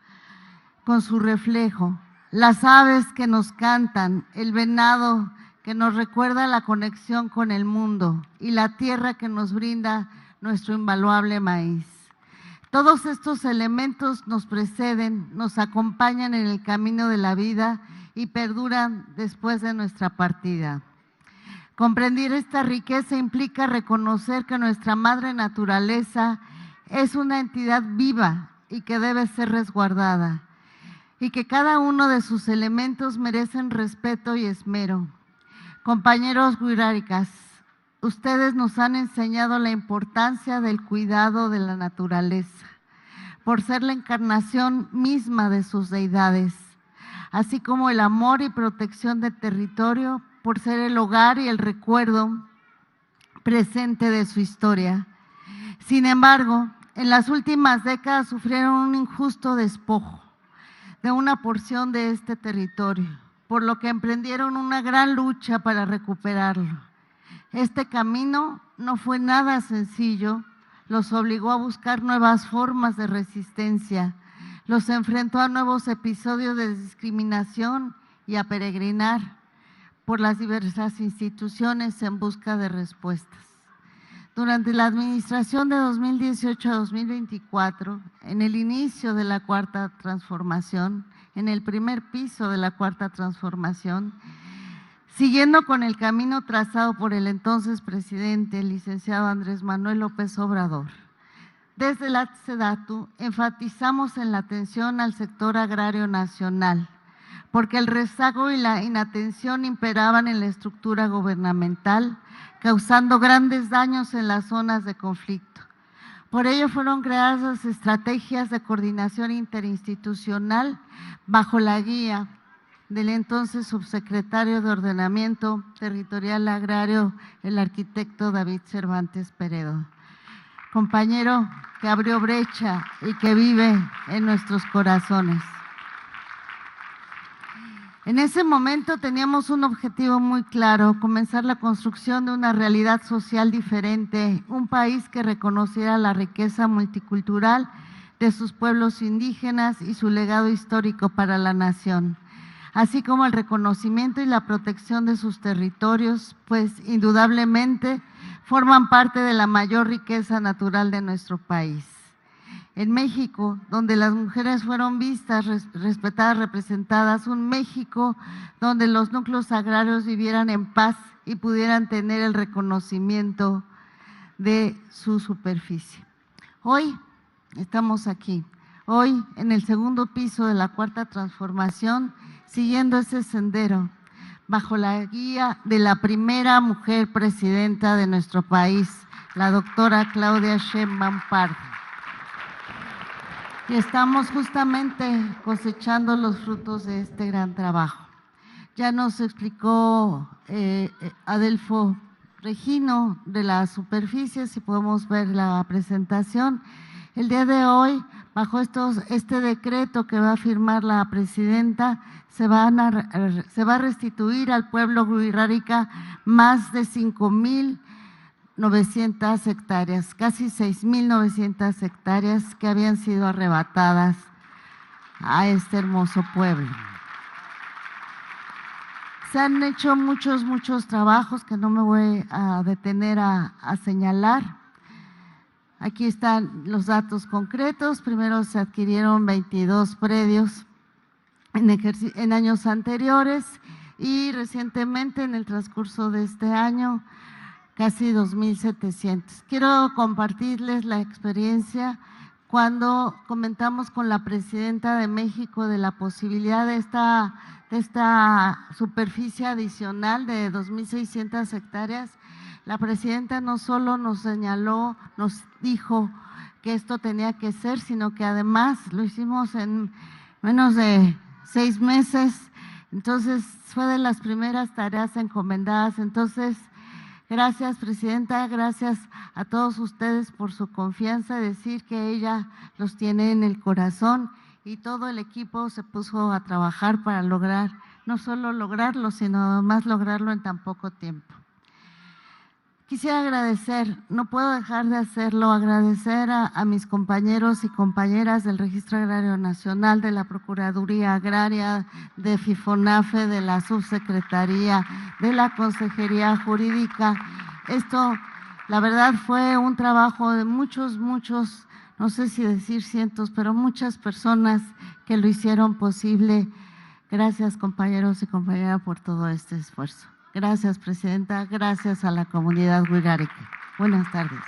con su reflejo, las aves que nos cantan, el venado que nos recuerda la conexión con el mundo y la tierra que nos brinda nuestro invaluable maíz. Todos estos elementos nos preceden, nos acompañan en el camino de la vida y perduran después de nuestra partida. Comprender esta riqueza implica reconocer que nuestra madre naturaleza es una entidad viva y que debe ser resguardada, y que cada uno de sus elementos merecen respeto y esmero. Compañeros wixárikas, ustedes nos han enseñado la importancia del cuidado de la naturaleza. por ser la encarnación misma de sus deidades, así como el amor y protección del territorio, por ser el hogar y el recuerdo presente de su historia. Sin embargo, en las últimas décadas sufrieron un injusto despojo de una porción de este territorio, por lo que emprendieron una gran lucha para recuperarlo. Este camino no fue nada sencillo, los obligó a buscar nuevas formas de resistencia, los enfrentó a nuevos episodios de discriminación y a peregrinar por las diversas instituciones en busca de respuestas. Durante la administración de 2018 a 2024, en el inicio de la Cuarta Transformación, en el primer piso de la Cuarta Transformación, siguiendo con el camino trazado por el entonces presidente, el licenciado Andrés Manuel López Obrador, desde la SEDATU enfatizamos en la atención al sector agrario nacional, porque el rezago y la inatención imperaban en la estructura gubernamental, causando grandes daños en las zonas de conflicto. Por ello fueron creadas estrategias de coordinación interinstitucional bajo la guía del entonces subsecretario de Ordenamiento Territorial Agrario, el arquitecto David Cervantes Peredo, compañero que abrió brecha y que vive en nuestros corazones. En ese momento teníamos un objetivo muy claro: comenzar la construcción de una realidad social diferente, un país que reconociera la riqueza multicultural de sus pueblos indígenas y su legado histórico para la nación, así como el reconocimiento y la protección de sus territorios, pues indudablemente forman parte de la mayor riqueza natural de nuestro país. En México, donde las mujeres fueron vistas, respetadas, representadas, un México donde los núcleos agrarios vivieran en paz y pudieran tener el reconocimiento de su superficie. Hoy estamos aquí, hoy en el segundo piso de la Cuarta Transformación, siguiendo ese sendero, bajo la guía de la primera mujer presidenta de nuestro país, la doctora Claudia Sheinbaum Pardo. Y estamos justamente cosechando los frutos de este gran trabajo. Ya nos explicó Adelfo Regino de la superficie, si podemos ver la presentación. El día de hoy, bajo este decreto que va a firmar la presidenta, se va a restituir al pueblo wixárika más de 5,900 hectáreas, casi 6,900 hectáreas que habían sido arrebatadas a este hermoso pueblo. Se han hecho muchos trabajos que no me voy a detener a señalar. Aquí están los datos concretos. Primero se adquirieron 22 predios en años anteriores y recientemente, en el transcurso de este año, casi 2,700. Quiero compartirles la experiencia cuando comentamos con la presidenta de México de la posibilidad de esta superficie adicional de 2,600 hectáreas. La presidenta no solo nos señaló, nos dijo que esto tenía que ser, sino que además lo hicimos en menos de 6 meses. Entonces fue de las primeras tareas encomendadas. Entonces, gracias, presidenta, gracias a todos ustedes por su confianza, decir que ella los tiene en el corazón, y todo el equipo se puso a trabajar para lograr, no solo lograrlo, sino además lograrlo en tan poco tiempo. Quisiera agradecer, no puedo dejar de hacerlo, agradecer a mis compañeros y compañeras del Registro Agrario Nacional, de la Procuraduría Agraria, de FIFONAFE, de la Subsecretaría, de la Consejería Jurídica. Esto, la verdad, fue un trabajo de muchos, no sé si decir cientos, pero muchas personas que lo hicieron posible. Gracias, compañeros y compañeras, por todo este esfuerzo. Gracias, presidenta. Gracias a la comunidad wixárika. Buenas tardes.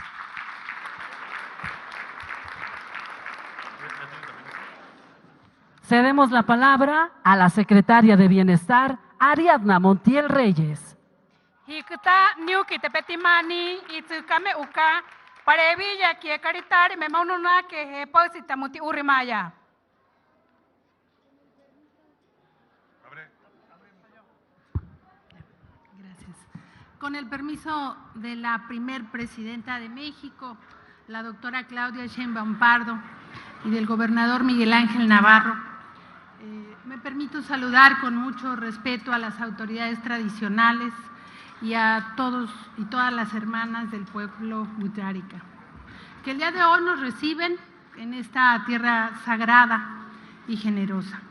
Cedemos la palabra a la secretaria de Bienestar, Ariadna Montiel Reyes. Hikta niuki tepetimani itzukame uka Parevilla que caritari me maununa que posita muti urimaya. Gracias. Con el permiso de la primer presidenta de México, la doctora Claudia Sheinbaum Pardo, y del gobernador Miguel Ángel Navarro, me permito saludar con mucho respeto a las autoridades tradicionales y a todos y todas las hermanas del pueblo wixárika, que el día de hoy nos reciben en esta tierra sagrada y generosa.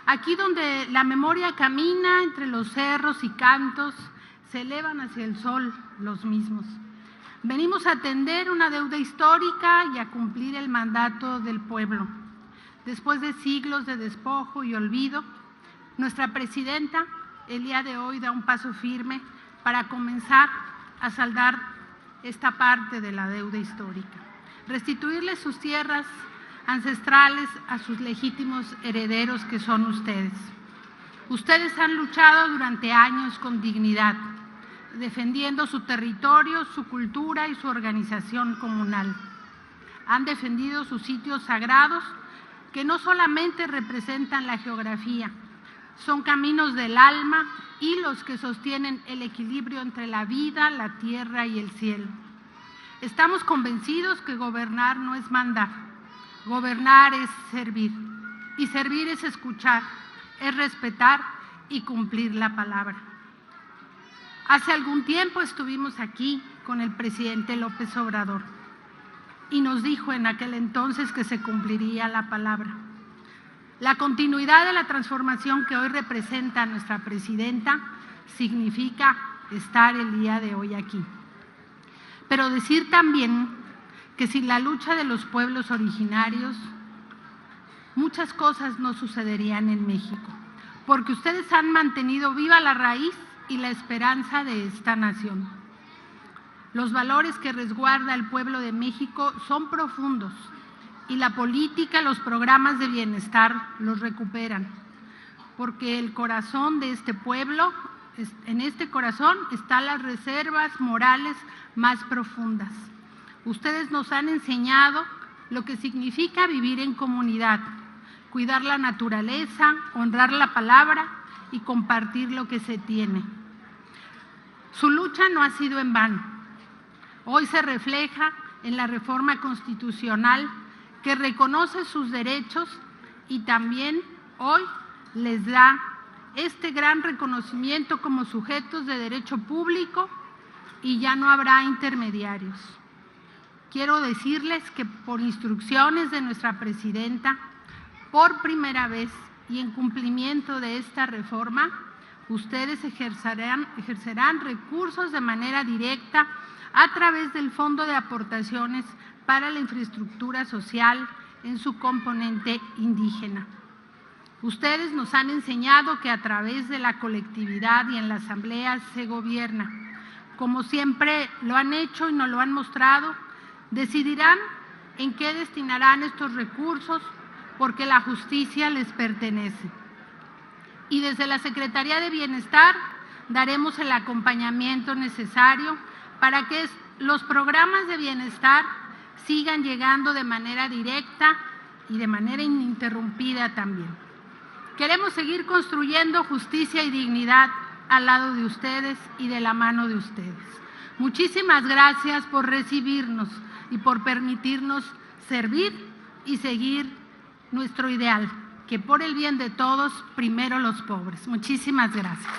Aquí donde la memoria camina entre los cerros y cantos, se elevan hacia el sol los mismos. Venimos a atender una deuda histórica y a cumplir el mandato del pueblo. Después de siglos de despojo y olvido, nuestra presidenta el día de hoy da un paso firme para comenzar a saldar esta parte de la deuda histórica. Restituirles sus tierras ancestrales a sus legítimos herederos que son ustedes. Ustedes han luchado durante años con dignidad, defendiendo su territorio, su cultura y su organización comunal. Han defendido sus sitios sagrados que no solamente representan la geografía, son caminos del alma y los que sostienen el equilibrio entre la vida, la tierra y el cielo. Estamos convencidos que gobernar no es mandar, gobernar es servir, y servir es escuchar, es respetar y cumplir la palabra. Hace algún tiempo estuvimos aquí con el presidente López Obrador y nos dijo en aquel entonces que se cumpliría la palabra. La continuidad de la transformación que hoy representa nuestra presidenta significa estar el día de hoy aquí. Pero decir también que sin la lucha de los pueblos originarios, muchas cosas no sucederían en México, porque ustedes han mantenido viva la raíz y la esperanza de esta nación. Los valores que resguarda el pueblo de México son profundos y la política, los programas de bienestar los recuperan, porque el corazón de este pueblo, en este corazón están las reservas morales más profundas. Ustedes nos han enseñado lo que significa vivir en comunidad, cuidar la naturaleza, honrar la palabra y compartir lo que se tiene. Su lucha no ha sido en vano. Hoy se refleja en la reforma constitucional que reconoce sus derechos y también hoy les da este gran reconocimiento como sujetos de derecho público y ya no habrá intermediarios. Quiero decirles que por instrucciones de nuestra presidenta, por primera vez y en cumplimiento de esta reforma, ustedes ejercerán recursos de manera directa a través del Fondo de Aportaciones para la Infraestructura Social en su componente indígena. Ustedes nos han enseñado que a través de la colectividad y en la asamblea se gobierna. Como siempre lo han hecho y nos lo han mostrado, decidirán en qué destinarán estos recursos porque la justicia les pertenece. Y desde la Secretaría de Bienestar daremos el acompañamiento necesario para que los programas de bienestar sigan llegando de manera directa y de manera ininterrumpida también. Queremos seguir construyendo justicia y dignidad al lado de ustedes y de la mano de ustedes. Muchísimas gracias por recibirnos y por permitirnos servir y seguir nuestro ideal, que por el bien de todos, primero los pobres. Muchísimas gracias.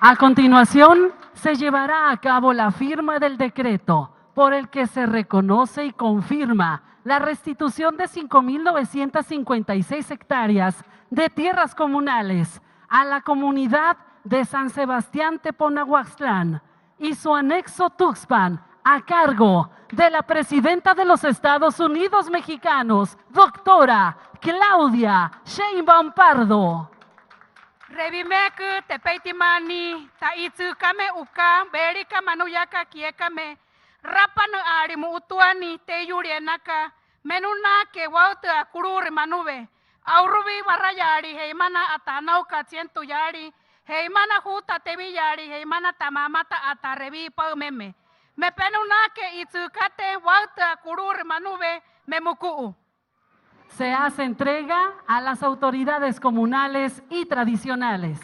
A continuación, se llevará a cabo la firma del decreto por el que se reconoce y confirma la restitución de 5.956 hectáreas de tierras comunales a la comunidad de San Sebastián Teponahuaxtlán y su anexo Tuxpan a cargo de la presidenta de los Estados Unidos mexicanos, doctora Claudia Sheinbaum Pardo. Revimek tepeitimani ta itsu kame uka berika manuyaka kiekame rapan arimu utuani te yurienaka menuna ke wauta kurur manube aurubi barayari heimana atanauka ciento yari Heimana huta tebiyari, heimana tamamata atarebi paumeme. Me penuna que itzukate wauta kurur manube memukuu. Se hace entrega a las autoridades comunales y tradicionales.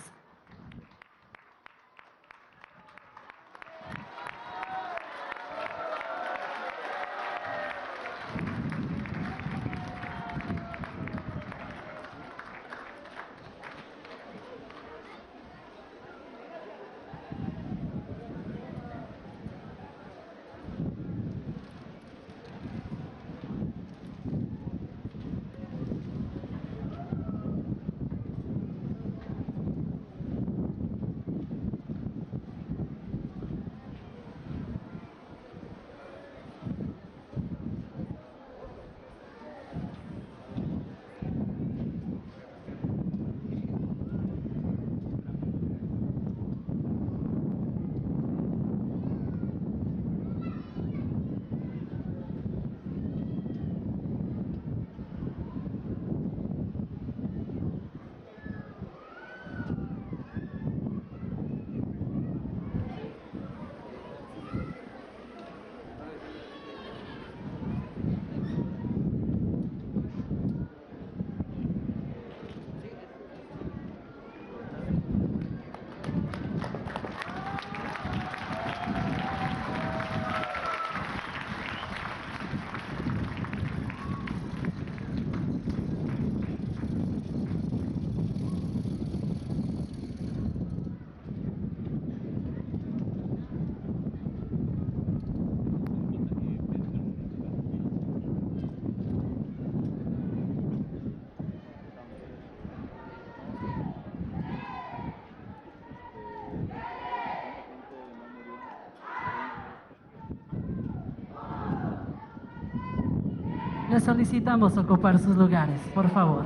Les solicitamos ocupar sus lugares, por favor.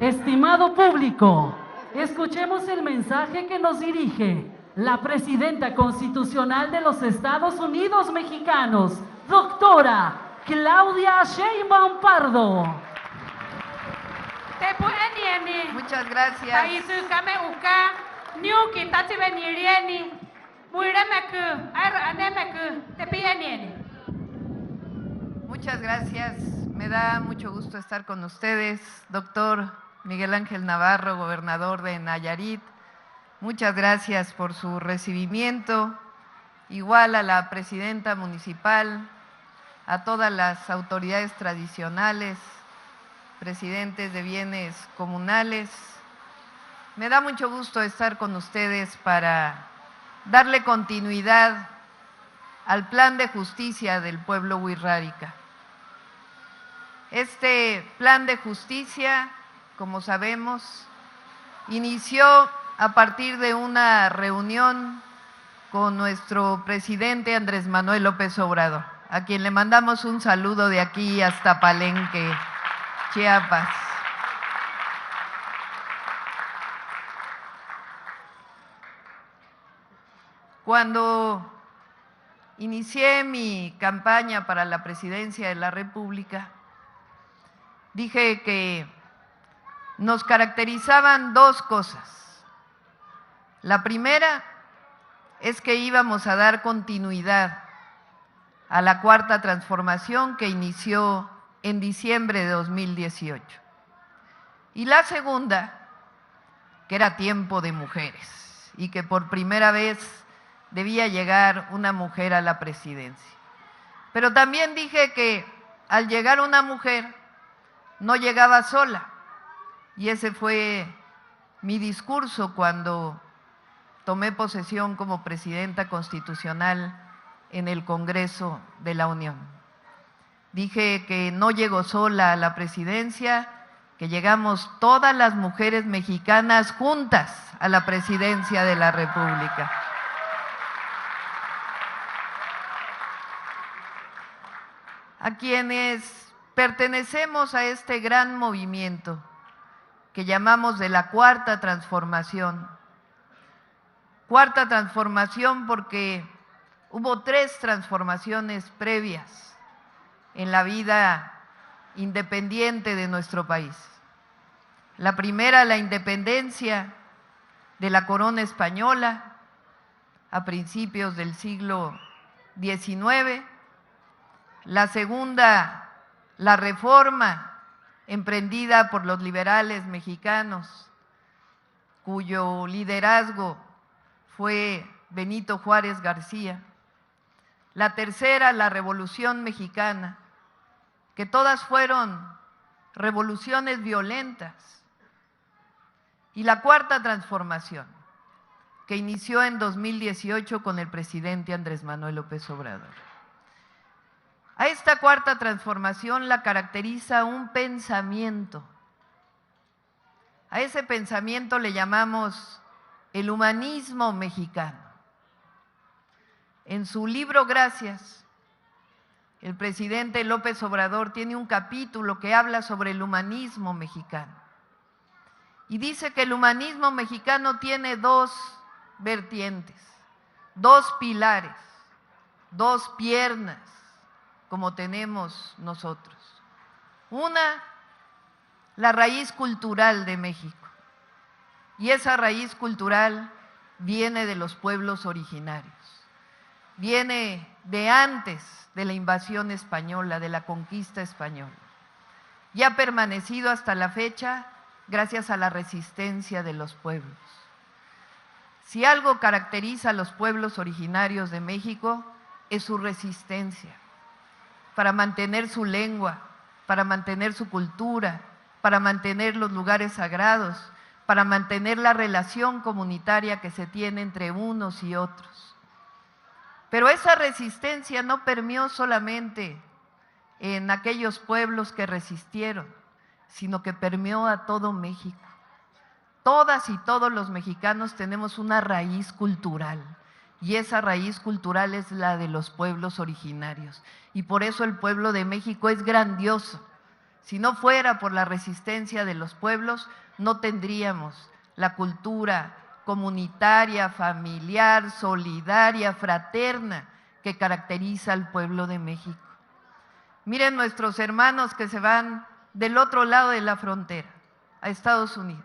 Estimado público, escuchemos el mensaje que nos dirige la presidenta constitucional de los Estados Unidos mexicanos, doctora Claudia Sheinbaum Pardo. Muchas gracias. Muchas gracias. Me da mucho gusto estar con ustedes, doctor Miguel Ángel Navarro, gobernador de Nayarit. Muchas gracias por su recibimiento. Igual a la presidenta municipal, a todas las autoridades tradicionales, presidentes de bienes comunales. Me da mucho gusto estar con ustedes para darle continuidad al plan de justicia del pueblo wixárika. Este plan de justicia, como sabemos, inició a partir de una reunión con nuestro presidente Andrés Manuel López Obrador, a quien le mandamos un saludo de aquí hasta Palenque, Chiapas. Cuando inicié mi campaña para la presidencia de la República, dije que nos caracterizaban dos cosas. La primera es que íbamos a dar continuidad a la Cuarta Transformación que inició en diciembre de 2018. Y la segunda, que era tiempo de mujeres y que por primera vez debía llegar una mujer a la presidencia. Pero también dije que al llegar una mujer no llegaba sola, y ese fue mi discurso cuando tomé posesión como presidenta constitucional en el Congreso de la Unión. Dije que no llego sola a la presidencia, que llegamos todas las mujeres mexicanas juntas a la presidencia de la República. A quienes pertenecemos a este gran movimiento que llamamos de la Cuarta Transformación. Cuarta Transformación porque hubo 3 transformaciones previas en la vida independiente de nuestro país. La primera, la independencia de la corona española a principios del siglo XIX. La segunda, la reforma emprendida por los liberales mexicanos, cuyo liderazgo fue Benito Juárez García. La tercera, la Revolución Mexicana, que todas fueron revoluciones violentas. Y la cuarta transformación, que inició en 2018 con el presidente Andrés Manuel López Obrador. A esta cuarta transformación la caracteriza un pensamiento. A ese pensamiento le llamamos el humanismo mexicano. En su libro Gracias, el presidente López Obrador tiene un capítulo que habla sobre el humanismo mexicano. Y dice que el humanismo mexicano tiene dos vertientes, dos pilares, dos piernas, como tenemos nosotros. Una, la raíz cultural de México. Y esa raíz cultural viene de los pueblos originarios. Viene de antes de la invasión española, de la conquista española. Y ha permanecido hasta la fecha gracias a la resistencia de los pueblos. Si algo caracteriza a los pueblos originarios de México, es su resistencia para mantener su lengua, para mantener su cultura, para mantener los lugares sagrados, para mantener la relación comunitaria que se tiene entre unos y otros. Pero esa resistencia no permeó solamente en aquellos pueblos que resistieron, sino que permeó a todo México. Todas y todos los mexicanos tenemos una raíz cultural, y esa raíz cultural es la de los pueblos originarios. Y por eso el pueblo de México es grandioso. Si no fuera por la resistencia de los pueblos, no tendríamos la cultura comunitaria, familiar, solidaria, fraterna que caracteriza al pueblo de México. Miren nuestros hermanos que se van del otro lado de la frontera, a Estados Unidos.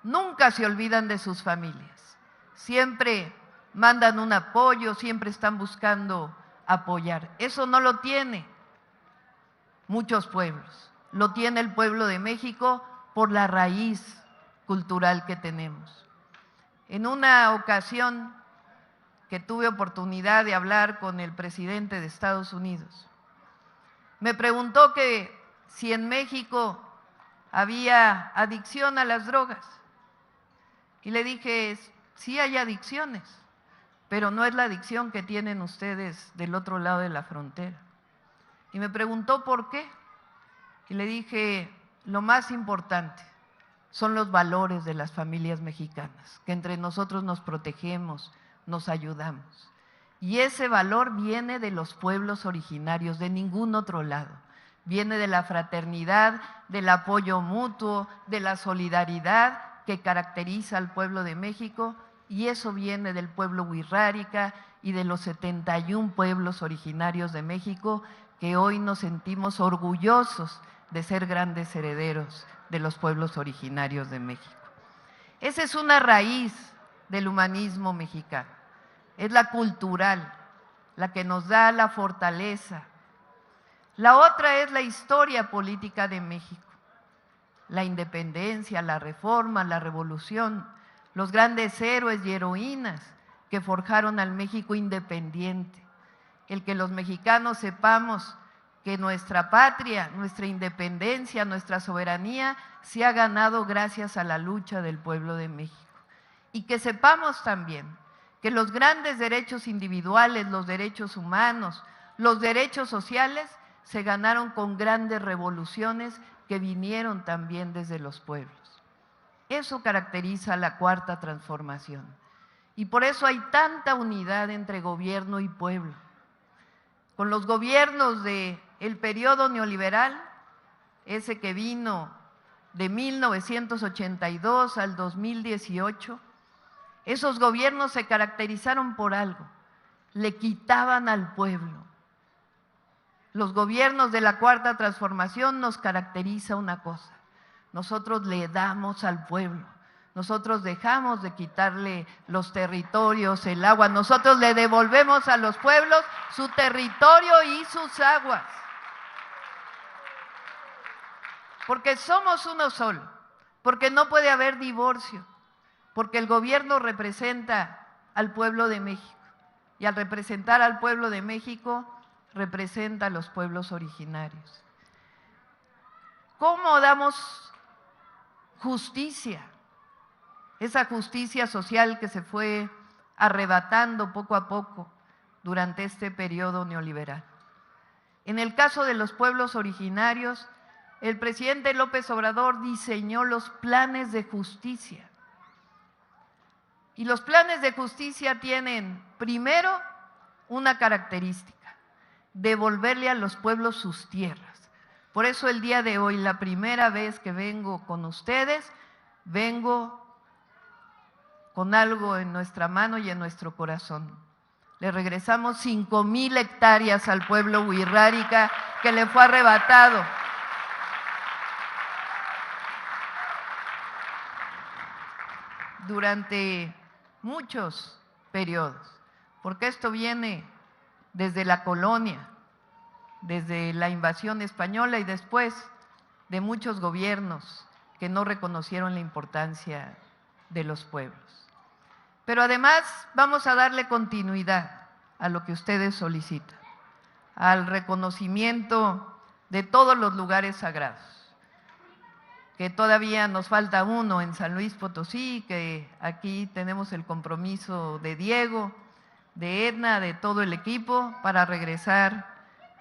Nunca se olvidan de sus familias. Siempre mandan un apoyo, siempre están buscando apoyar. Eso no lo tiene muchos pueblos. Lo tiene el pueblo de México por la raíz cultural que tenemos. En una ocasión que tuve oportunidad de hablar con el presidente de Estados Unidos, me preguntó que si en México había adicción a las drogas. Y le dije, sí hay adicciones, pero no es la adicción que tienen ustedes del otro lado de la frontera. Y me preguntó por qué. Y le dije, lo más importante son los valores de las familias mexicanas, que entre nosotros nos protegemos, nos ayudamos. Y ese valor viene de los pueblos originarios, de ningún otro lado. Viene de la fraternidad, del apoyo mutuo, de la solidaridad que caracteriza al pueblo de México, y eso viene del pueblo wixárika y de los 71 pueblos originarios de México, que hoy nos sentimos orgullosos de ser grandes herederos de los pueblos originarios de México. Esa es una raíz del humanismo mexicano, es la cultural, la que nos da la fortaleza. La otra es la historia política de México, la independencia, la reforma, la revolución, los grandes héroes y heroínas que forjaron al México independiente, el que los mexicanos sepamos que nuestra patria, nuestra independencia, nuestra soberanía se ha ganado gracias a la lucha del pueblo de México. Y que sepamos también que los grandes derechos individuales, los derechos humanos, los derechos sociales se ganaron con grandes revoluciones que vinieron también desde los pueblos. Eso caracteriza la cuarta transformación. Y por eso hay tanta unidad entre gobierno y pueblo. Con los gobiernos del periodo neoliberal, ese que vino de 1982 al 2018, esos gobiernos se caracterizaron por algo: le quitaban al pueblo los gobiernos de la Cuarta Transformación nos caracteriza una cosa: nosotros le damos al pueblo, nosotros dejamos de quitarle los territorios, el agua, nosotros le devolvemos a los pueblos su territorio y sus aguas. Porque somos uno solo, porque no puede haber divorcio, porque el gobierno representa al pueblo de México y al representar al pueblo de México representa a los pueblos originarios. ¿Cómo damos justicia? Esa justicia social que se fue arrebatando poco a poco durante este periodo neoliberal. En el caso de los pueblos originarios, el presidente López Obrador diseñó los planes de justicia. Y los planes de justicia tienen, primero, una característica: devolverle a los pueblos sus tierras. Por eso el día de hoy, la primera vez que vengo con ustedes, vengo con algo en nuestra mano y en nuestro corazón. Le regresamos 5,000 hectáreas al pueblo wixárika que le fue arrebatado. Durante muchos periodos, porque esto viene desde la colonia, desde la invasión española y después de muchos gobiernos que no reconocieron la importancia de los pueblos. Pero además vamos a darle continuidad a lo que ustedes solicitan, al reconocimiento de todos los lugares sagrados, que todavía nos falta uno en San Luis Potosí, que aquí tenemos el compromiso de Diego, de Edna, de todo el equipo, para regresar,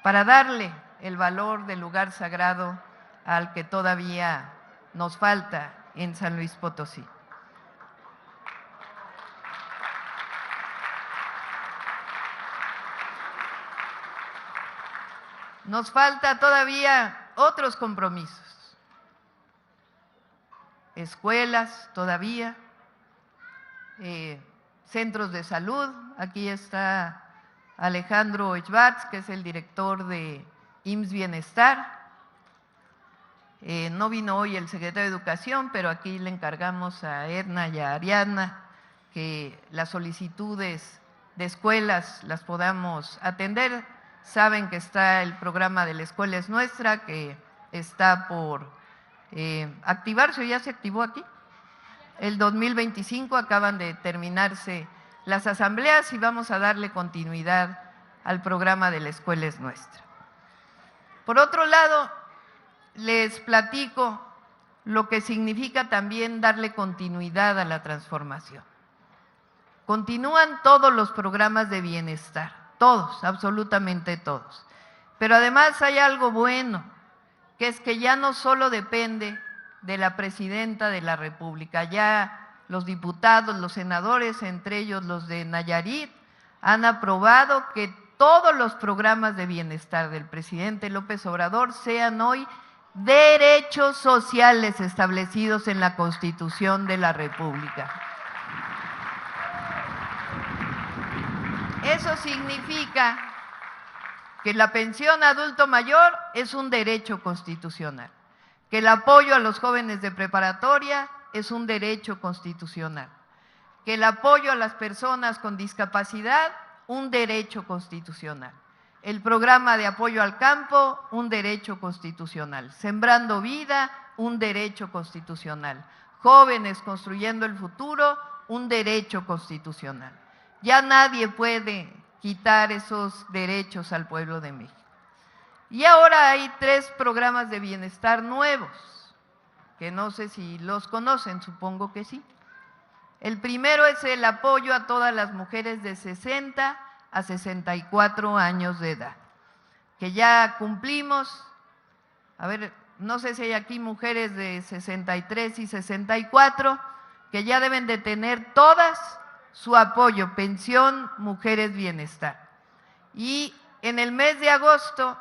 para darle el valor del lugar sagrado al que todavía nos falta en San Luis Potosí. Nos falta todavía otros compromisos. Escuelas todavía, centros de salud. Aquí está Alejandro Schwartz, que es el director de IMSS Bienestar. No vino hoy el secretario de Educación, pero aquí le encargamos a Edna y a Ariadna que las solicitudes de escuelas las podamos atender. Saben que está el programa de La Escuela es Nuestra, que está por activarse, o ya se activó aquí. El 2025 acaban de terminarse las asambleas y vamos a darle continuidad al programa de La Escuela es Nuestra. Por otro lado, les platico lo que significa también darle continuidad a la transformación. Continúan todos los programas de bienestar, todos, absolutamente todos. Pero además hay algo bueno, que es que ya no solo depende de la presidenta de la República, ya los diputados, los senadores, entre ellos los de Nayarit, han aprobado que todos los programas de bienestar del presidente López Obrador sean hoy derechos sociales establecidos en la Constitución de la República. Eso significa que la pensión adulto mayor es un derecho constitucional, que el apoyo a los jóvenes de preparatoria es un derecho constitucional, que el apoyo a las personas con discapacidad, un derecho constitucional, el programa de apoyo al campo, un derecho constitucional, Sembrando Vida, un derecho constitucional, Jóvenes Construyendo el Futuro, un derecho constitucional. Ya nadie puede quitar esos derechos al pueblo de México. Y ahora hay 3 programas de bienestar nuevos, que no sé si los conocen, supongo que sí. El primero es el apoyo a todas las mujeres de 60 a 64 años de edad, que ya cumplimos. A ver, no sé si hay aquí mujeres de 63 y 64, que ya deben de tener todas su apoyo, pensión, mujeres bienestar. Y en el mes de agosto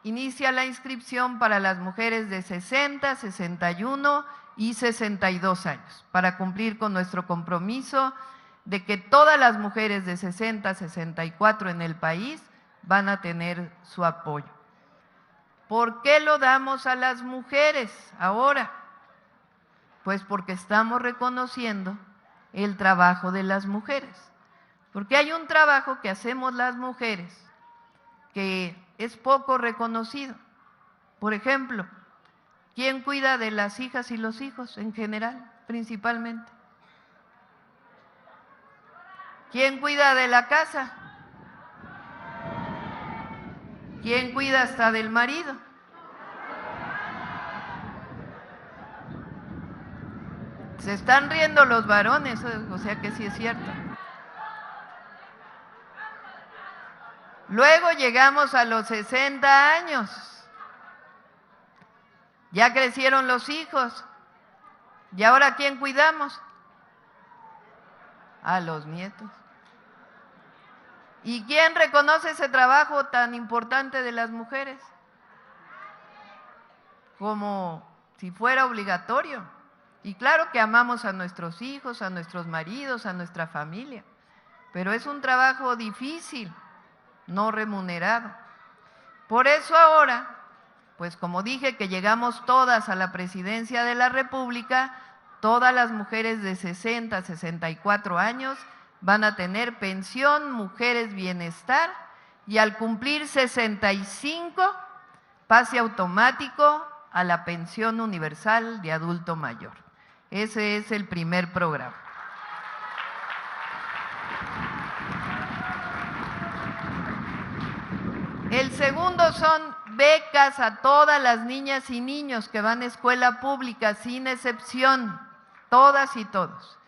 inicia la inscripción para las mujeres de 60, 61 y 62 años, para cumplir con nuestro compromiso de que todas las mujeres de 60 a 64 en el país van a tener su apoyo. ¿Por qué lo damos a las mujeres ahora? Pues porque estamos reconociendo el trabajo de las mujeres. Porque hay un trabajo que hacemos las mujeres que es poco reconocido. Por ejemplo, ¿quién cuida de las hijas y los hijos en general, principalmente? ¿Quién cuida de la casa? ¿Quién cuida hasta del marido? Se están riendo los varones, o sea que sí es cierto. Luego llegamos a los 60 años. Ya crecieron los hijos. ¿Y ahora a quién cuidamos? A los nietos. ¿Y quién reconoce ese trabajo tan importante de las mujeres? Como si fuera obligatorio. Y claro que amamos a nuestros hijos, a nuestros maridos, a nuestra familia, pero es un trabajo difícil, no remunerado. Por eso ahora, pues como dije que llegamos todas a la presidencia de la República, todas las mujeres de 60 a 64 años van a tener pensión Mujeres Bienestar y al cumplir 65 pase automático a la pensión universal de adulto mayor. Ese es el primer programa. El segundo son becas a todas las niñas y niños que van a escuela pública, sin excepción, todas y todos.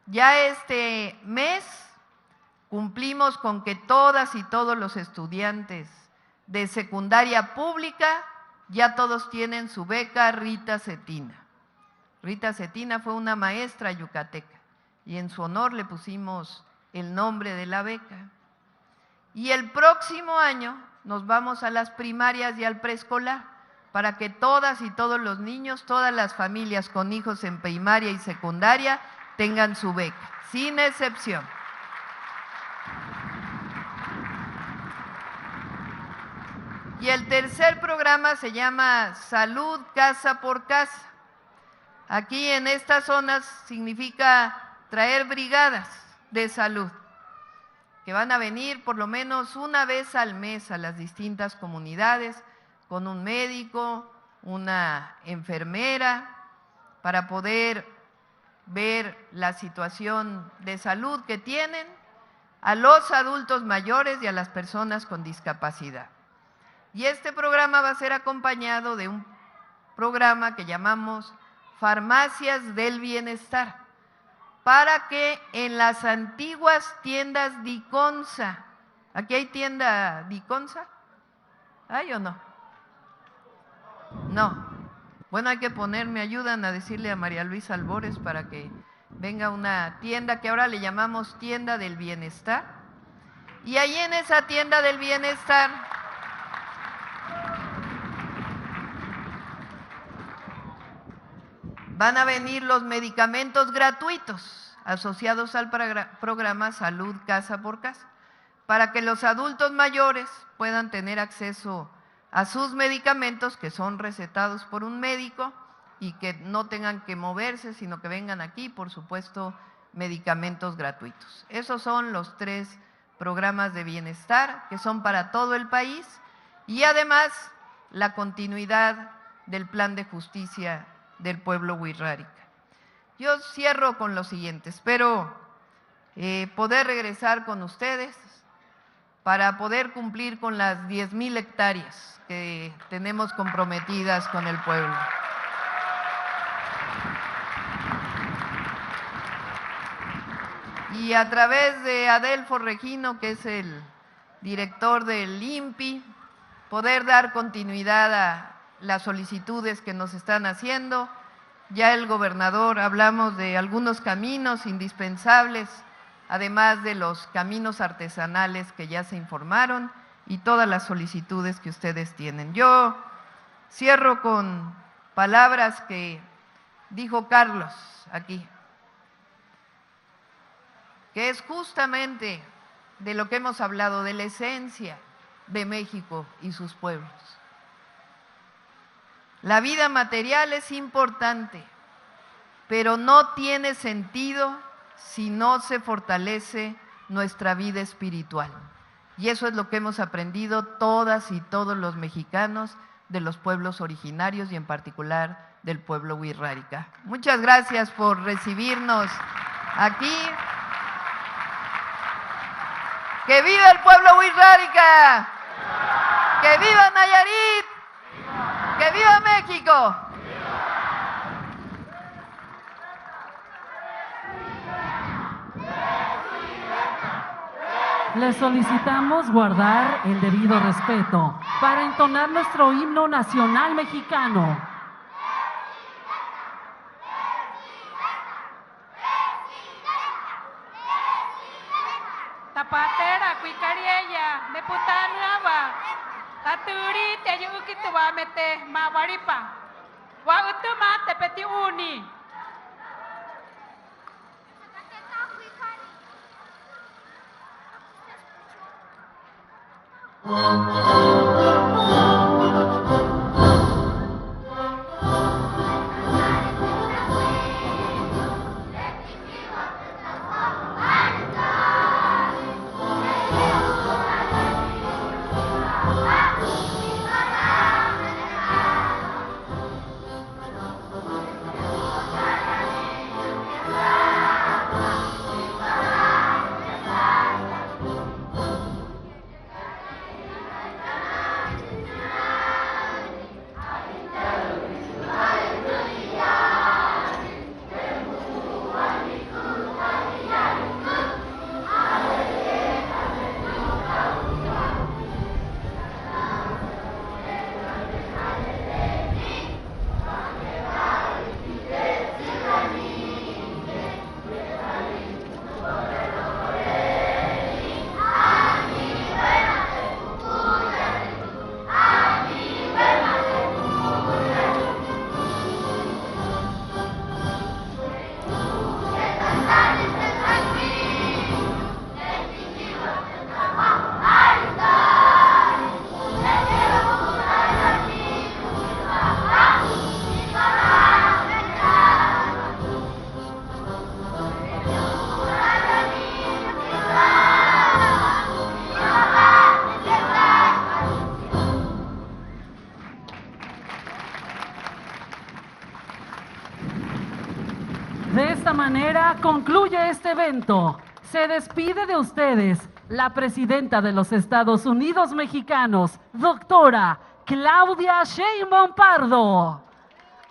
Ya este mes cumplimos con que todas y todos los estudiantes de secundaria pública ya todos tienen su beca Rita Cetina. Rita Cetina fue una maestra yucateca y en su honor le pusimos el nombre de la beca. Y el próximo año nos vamos a las primarias y al preescolar para que todas y todos los niños, todas las familias con hijos en primaria y secundaria tengan su beca, sin excepción. Y el tercer programa se llama Salud Casa por Casa. Aquí en estas zonas significa traer brigadas de salud que van a venir por lo menos una vez al mes a las distintas comunidades con un médico, una enfermera, para poder ver la situación de salud que tienen a los adultos mayores y a las personas con discapacidad. Y este programa va a ser acompañado de un programa que llamamos Farmacias del Bienestar, para que en las antiguas tiendas Diconsa, ¿aquí hay tienda Diconsa? ¿Hay o no? No. Bueno, hay que me ayudan a decirle a María Luisa Albores para que venga una tienda que ahora le llamamos Tienda del Bienestar. Y ahí en esa Tienda del Bienestar van a venir los medicamentos gratuitos asociados al programa Salud Casa por Casa, para que los adultos mayores puedan tener acceso a sus medicamentos que son recetados por un médico y que no tengan que moverse, sino que vengan aquí, por supuesto, medicamentos gratuitos. Esos son los 3 programas de bienestar que son para todo el país y además la continuidad del plan de justicia del pueblo wixárika. Yo cierro con lo siguiente, espero poder regresar con ustedes para poder cumplir con las 10,000 hectáreas que tenemos comprometidas con el pueblo. Y a través de Adelfo Regino, que es el director del INPI, poder dar continuidad a las solicitudes que nos están haciendo. Ya el gobernador, hablamos de algunos caminos indispensables, además de los caminos artesanales que ya se informaron y todas las solicitudes que ustedes tienen. Yo cierro con palabras que dijo Carlos aquí, que es justamente de lo que hemos hablado, de la esencia de México y sus pueblos. La vida material es importante, pero no tiene sentido si no se fortalece nuestra vida espiritual. Y eso es lo que hemos aprendido todas y todos los mexicanos de los pueblos originarios y en particular del pueblo wixárika. Muchas gracias por recibirnos aquí. ¡Que viva el pueblo wixárika! ¡Que viva Nayarit! ¡Que viva México! Les solicitamos guardar el debido respeto para entonar nuestro himno nacional mexicano. Tapatera kuikariya neputanawa taturi te yukitwa mete mawaripa wa utuma tepeti uni. De esta manera concluye este evento. Se despide de ustedes la presidenta de los Estados Unidos mexicanos, doctora Claudia Sheinbaum Pardo.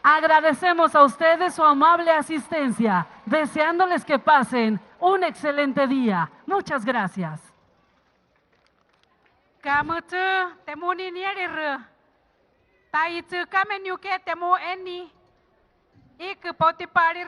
Agradecemos a ustedes su amable asistencia, deseándoles que pasen un excelente día. Muchas gracias. Kamutu temuni nieriru. Taitu kamenyuke temu eni. Ik potipari